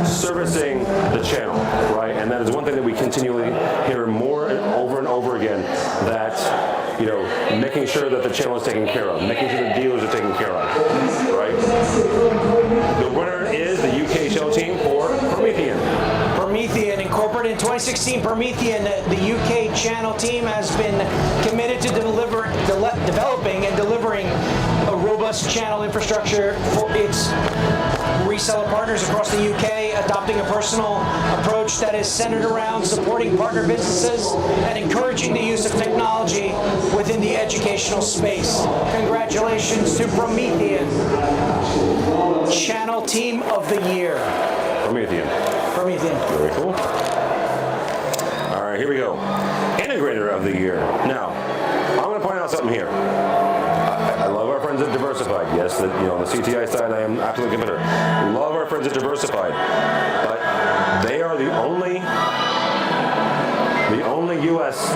servicing the channel, right? And that is one thing that we continually hear more and over again, that, you know, making sure that the channel is taken care of, making sure the dealers are taken care of, right? The winner is the UK Channel Team for Promethean. Promethean, incorporated in 2016, Promethean, the UK channel team has been committed to developing and delivering a robust channel infrastructure for its reseller partners across the UK, adopting a personal approach that is centered around supporting partner businesses and encouraging the use of technology within the educational space. Congratulations to Promethean, Channel Team of the Year. Promethean. Promethean. Very cool. All right, here we go. Integrator of the Year. Now, I'm going to point out something here. I love our friends at Diversified. Yes, on the CTI side, I am absolutely committed. Love our friends at Diversified, but they are the only U.S.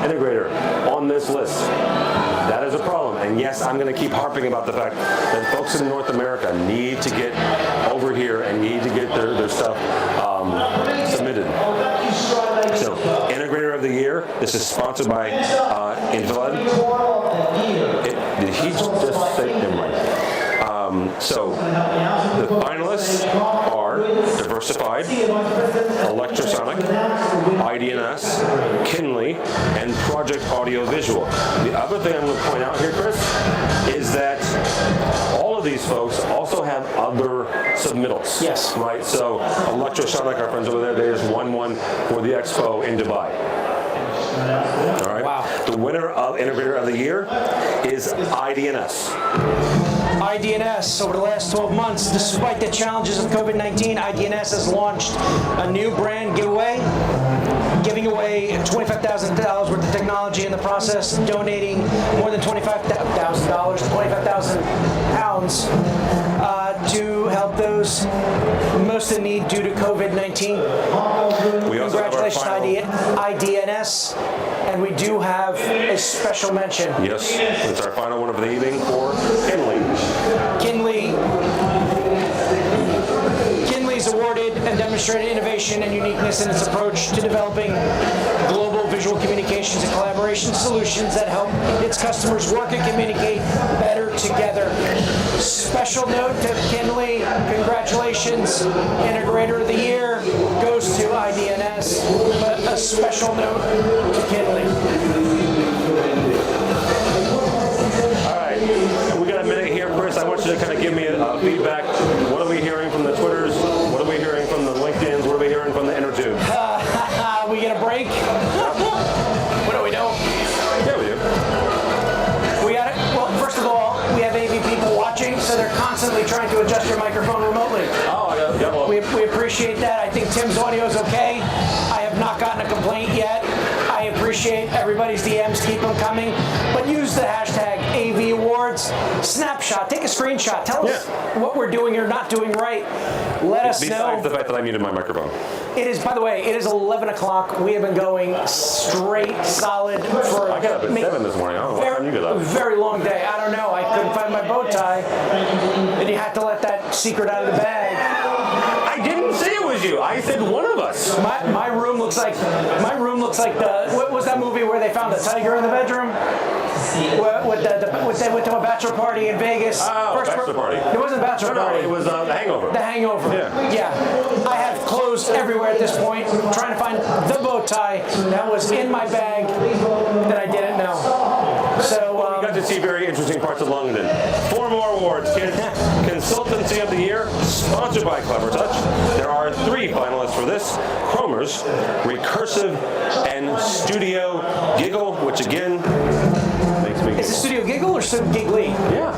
integrator on this list. That is a problem. And yes, I'm going to keep harping about the fact that folks in North America need to get over here and need to get their stuff submitted. So, Integrator of the Year. This is sponsored by Invalid. Did he just say him right? So, the finalists are Diversified, Electrosonic, IDNS, Kinley, and Project Audiovisual. The other thing I'm going to point out here, Chris, is that all of these folks also have other submittals. Yes. Right? So, Electrosonic, our friends over there, they just won one for the expo in Dubai. All right. Wow. The winner of Integrator of the Year is IDNS. IDNS, over the last 12 months, despite the challenges of COVID-19, IDNS has launched a new brand giveaway, giving away $25,000 worth of technology in the process, donating more than $25,000, 25,000 pounds to help those most in need due to COVID-19. Congratulations to IDNS, and we do have a special mention. Yes, it's our final one of the evening for Kinley. Kinley's awarded and demonstrated innovation and uniqueness in its approach to developing global visual communications and collaboration solutions that help its customers work and communicate better together. Special note to Kinley, congratulations. Integrator of the Year goes to IDNS, but a special note to Kinley. We got a minute here, Chris. I want you to kind of give me a feedback. What are we hearing from the Twitters? What are we hearing from the LinkedIns? What are we hearing from the InterTubes? We get a break? What do we do? Yeah, we do. We got it. Well, first of all, we have AV people watching, so they're constantly trying to adjust your microphone remotely. Oh, I got it. Yeah, well. We appreciate that. I think Tim's audio is okay. I have not gotten a complaint yet. I appreciate everybody's DMs. Keep them coming. But use the hashtag AV Awards. Snapshot. Take a screenshot. Tell us what we're doing or not doing right. Let us know. Besides the fact that I muted my microphone. It is, by the way, it is 11 o'clock. We have been going straight, solid for... I got up at 7 this morning. I don't know what time you got up. A very long day. I don't know. I couldn't find my bow tie. And you had to let that secret out of the bag. I didn't say it was you. I said one of us. My room looks like the... What was that movie where they found a tiger in the bedroom? With the bachelor party in Vegas. Oh, bachelor party. It wasn't a bachelor party. No, it was The Hangover. The Hangover. Yeah. I have clothes everywhere at this point, trying to find the bow tie that was in my bag that I didn't know. So we got to see very interesting parts of London. 4 more awards, kids. Consultancy of the Year, sponsored by Clever Touch. There are 3 finalists for this: Chromers, Recursive, and Studio Giggle, which again makes me giggle. Is it Studio Giggle or Studio Giggly? Yeah.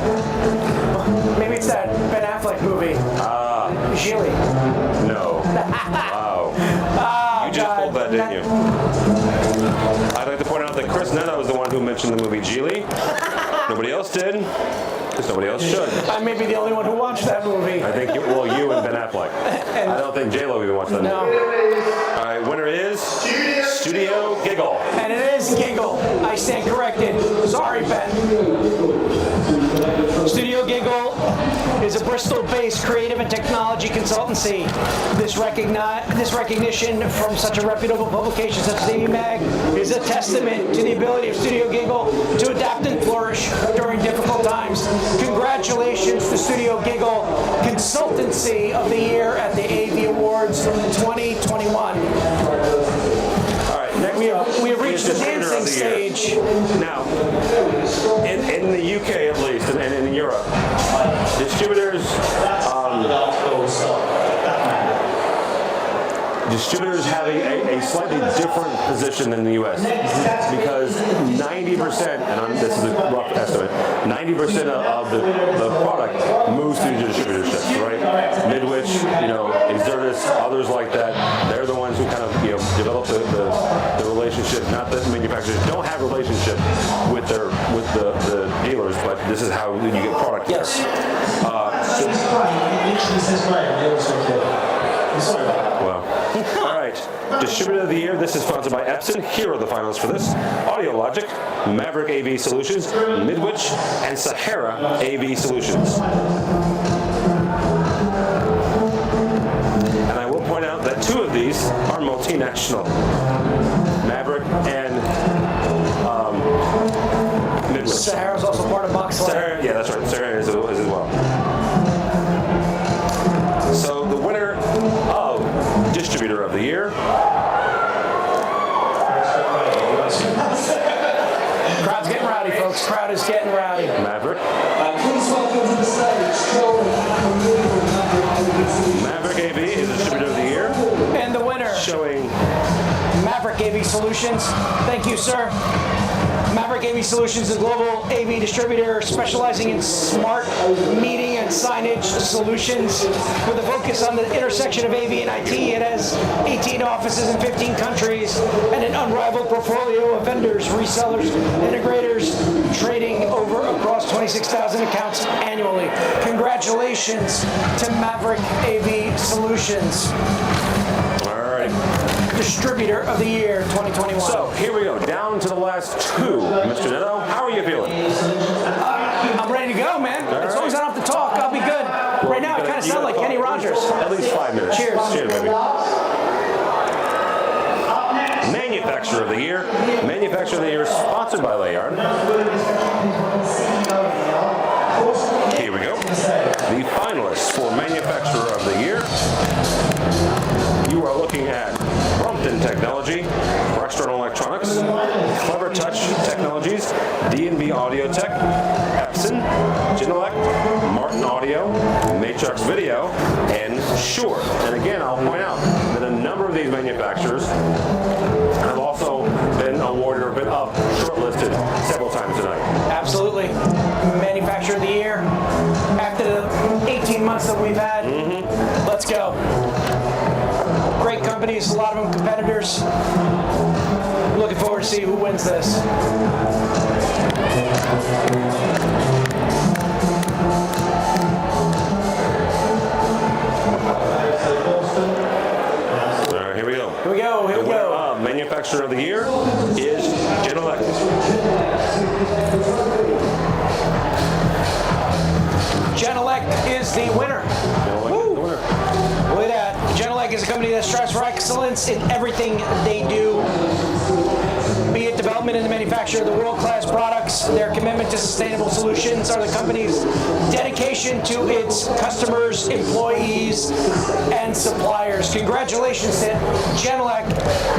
Maybe it's that Ben Affleck movie. Gilly. No. Wow. Oh, You just pulled the that, didn't you? I'd like to point out that Chris Neto is the one who mentioned the movie Geely. Nobody else did, because nobody else should. I may be the only one who watched that movie. I think, you and Ben Affleck. I don't think J-Lo even watched that movie. No. All right, winner is Studio Giggle. And it is Giggle. I stand corrected. Sorry, Ben. Studio Giggle is a Bristol-based creative and technology consultancy. This recognition from such a reputable publication such as AV Mag is a testament to the ability of Studio Giggle to adapt and flourish during difficult times. Congratulations to Studio Giggle, Consultancy of the Year at the AV Awards 2021. We have reached the dancing stage. Now, in the UK at least, and in Europe, distributors have a slightly different position than the US, because 90%, and this is a rough estimate, 90% of the product moves through distributorships, right? Midwich, Exertis, others like that, they're the ones who kind of develop the relationship. Not that manufacturers don't have relationship with the dealers, but this is how you get product. Yes. It literally says Graham, the other side here. I'm sorry about that. Wow. All right. Distributor of the Year. This is sponsored by Epson. Here are the finalists for this: Audiologic, Maverick AV Solutions, Midwich, and Sahara AV Solutions. And I will point out that two of these are multinational: Maverick and Midwich. Sahara's also part of Boxlight. Sahara, yeah, that's right. Sahara is as well. So the winner of Distributor of the Year. Crowd's getting rowdy, folks. Crowd is getting rowdy. Maverick. Please welcome to the stage, Maverick AV is Distributor of the Year. And the winner, Showing Maverick AV Solutions. Thank you, sir. Maverick AV Solutions is a global AV distributor specializing in smart meeting and signage solutions with a focus on the intersection of AV and IT. It has 18 offices in 15 countries and an unrivaled portfolio of vendors, resellers, integrators, trading over across 26,000 accounts annually. Congratulations to Maverick AV Solutions. all right. Distributor of the Year 2021. So here we go, down to the last two. Mr. Neto, how are you feeling? I'm ready to go, man. As long as I don't have to talk, I'll be good. Right now, I kind of sound like Kenny Rogers. At least 5 minutes. Cheers. Cheers, baby. Manufacturer of the Year. Manufacturer of the Year is sponsored by Layard. Here we go. The finalists for Manufacturer of the Year. You are looking at Brompton Technology, External Electronics, Clever Touch Technologies, D&B Audio Tech, Epson, Genelec, Martin Audio, Matrix Video, and Shure. And again, I'll point out that a number of these manufacturers have also been awarded or been shortlisted several times tonight. Absolutely. Manufacturer of the Year. After the 18 months that we've had, let's go. Great companies, a lot of them competitors. Looking forward to see who wins this. All right, here we go. Here we go, here we go. Manufacturer of the Year is Genelec. Genelec is the winner. Genelec is the winner. Look at that. Genelec is a company that strives for excellence in everything they do. Be it development and the manufacture of the world-class products, their commitment to sustainable solutions are the company's dedication to its customers, employees, and suppliers. Congratulations to Genelec,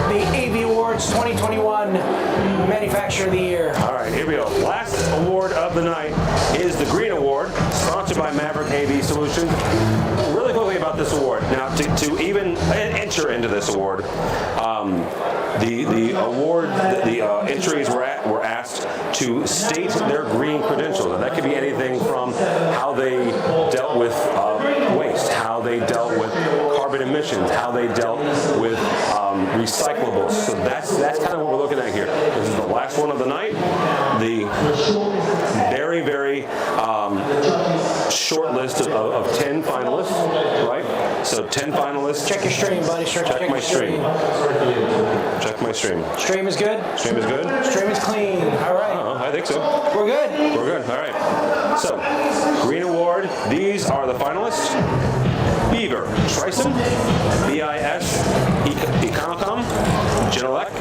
the AV Awards 2021 Manufacturer of the Year. All right, here we go. Last award of the night is the Green Award, sponsored by Maverick AV Solutions. Really quickly about this award. Now, to even enter into this award, the award, the entries were asked to state their green credentials, and that could be anything from how they dealt with waste, how they dealt with carbon carbon emissions, how they dealt with recyclables. So that's kind of what we're looking at here. This is the last one of the night. The very, very short list of 10 finalists, right? So 10 finalists. Check your stream, buddy. Check my stream. Check my stream. Stream is good? Stream is good? Stream is clean. All right. I think so. We're good. We're good. All right. So, Green Award. These are the finalists. Beaver, Trison, BIS, Econocom, Genelec,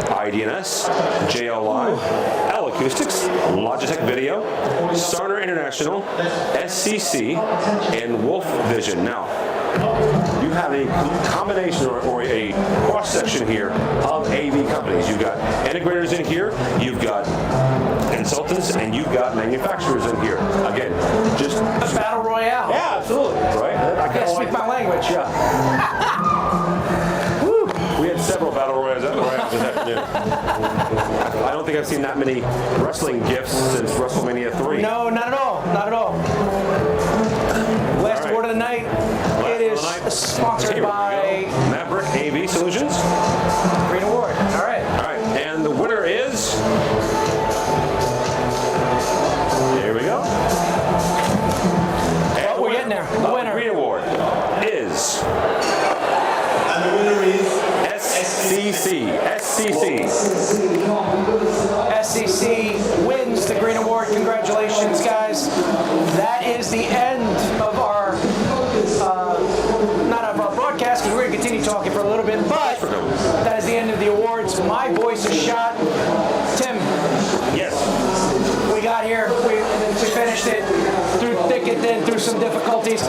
IDNS, JLI, L Acoustics, Logitech Video, Sarner International, SCC, and Wolf Vision. Now, you have a combination or a cross-section here of AV companies. You've got integrators in here, you've got consultants, and you've got manufacturers in here. Again, just A battle royale. yeah, absolutely, right? I Can't speak my language. Woo. We had several battle royals this afternoon. I don't think I've seen that many wrestling gifts since WrestleMania 3. No, not at all. Not at all. Last All right. award of the night. It is sponsored Here we by go. Maverick AV Solutions. Green Award. All right. All right, and the winner is. Here we go. And Oh, we're getting there. The winner. Green Award is And the winner is SCC. SCC wins the Green Award. Congratulations, guys. That is the end of our, not of our broadcast, because we're going to continue talking for a little bit, but that is the end of the awards. My voice is shot. Tim, Yes. we got here. We finished it through thick and thin, through some difficulties.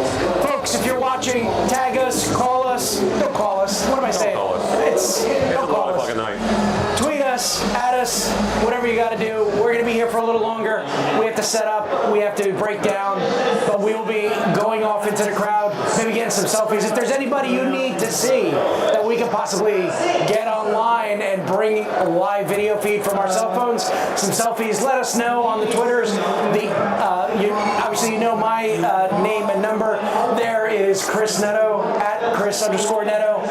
Folks, if you're watching, tag us, call us. Don't call us. What am I saying? call us. Don't call 11 us. o'clock at night. Tweet us, add us, whatever you got to do. We're going to be here for a little longer. We have to set up, we have to break down, but we will be going off into the crowd, maybe getting some selfies. If there's anybody you need to see that we can possibly get online and bring a live video feed from our cell phones, some selfies, let us know on the Twitters. Obviously, you know my name and number. There is Chris Neto, at Chris_Neto.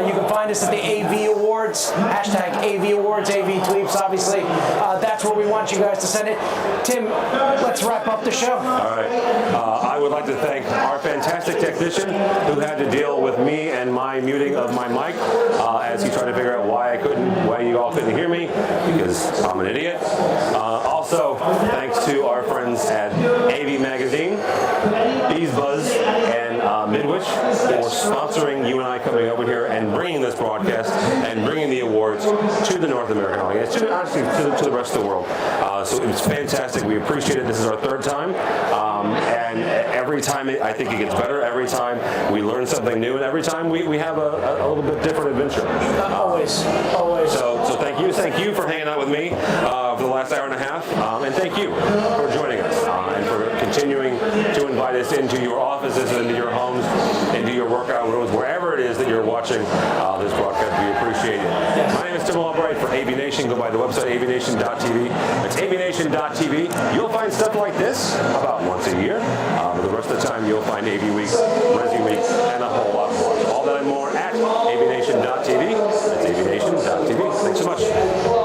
You can find us at the AV Awards, hashtag AV Awards, AV Tweeps, obviously. That's where we want you guys to send it. Tim, let's wrap up the show. All right. I would like to thank our fantastic technician who had to deal with me and my muting of my mic as he tried to figure out why you all couldn't hear me, because I'm an idiot. Also, thanks to our friends at AV Magazine, Bees Buzz, and Midwich for sponsoring you and I coming over here and bringing this broadcast and bringing the awards to the North American audience, honestly, to the rest of the world. So it was fantastic. We appreciate it. This is our third time. And every time I think it gets better. Every time we learn something new, and every time we have a little bit different adventure. Always. So thank you for hanging out with me for the last hour and a half, and thank you for joining us and for continuing to invite us into your offices, into your homes, into your workout rooms, wherever it is that you're watching this broadcast. We appreciate it. My name is Neto and Albright for AVNation. Go by the website AVNation.tv. It's AVNation.tv. You'll find stuff like this about once a year. But the rest of the time, you'll find AV Week, Resi Week, and a whole lot more. All that and more at AVNation.tv. That's AVNation.tv. Thanks so much.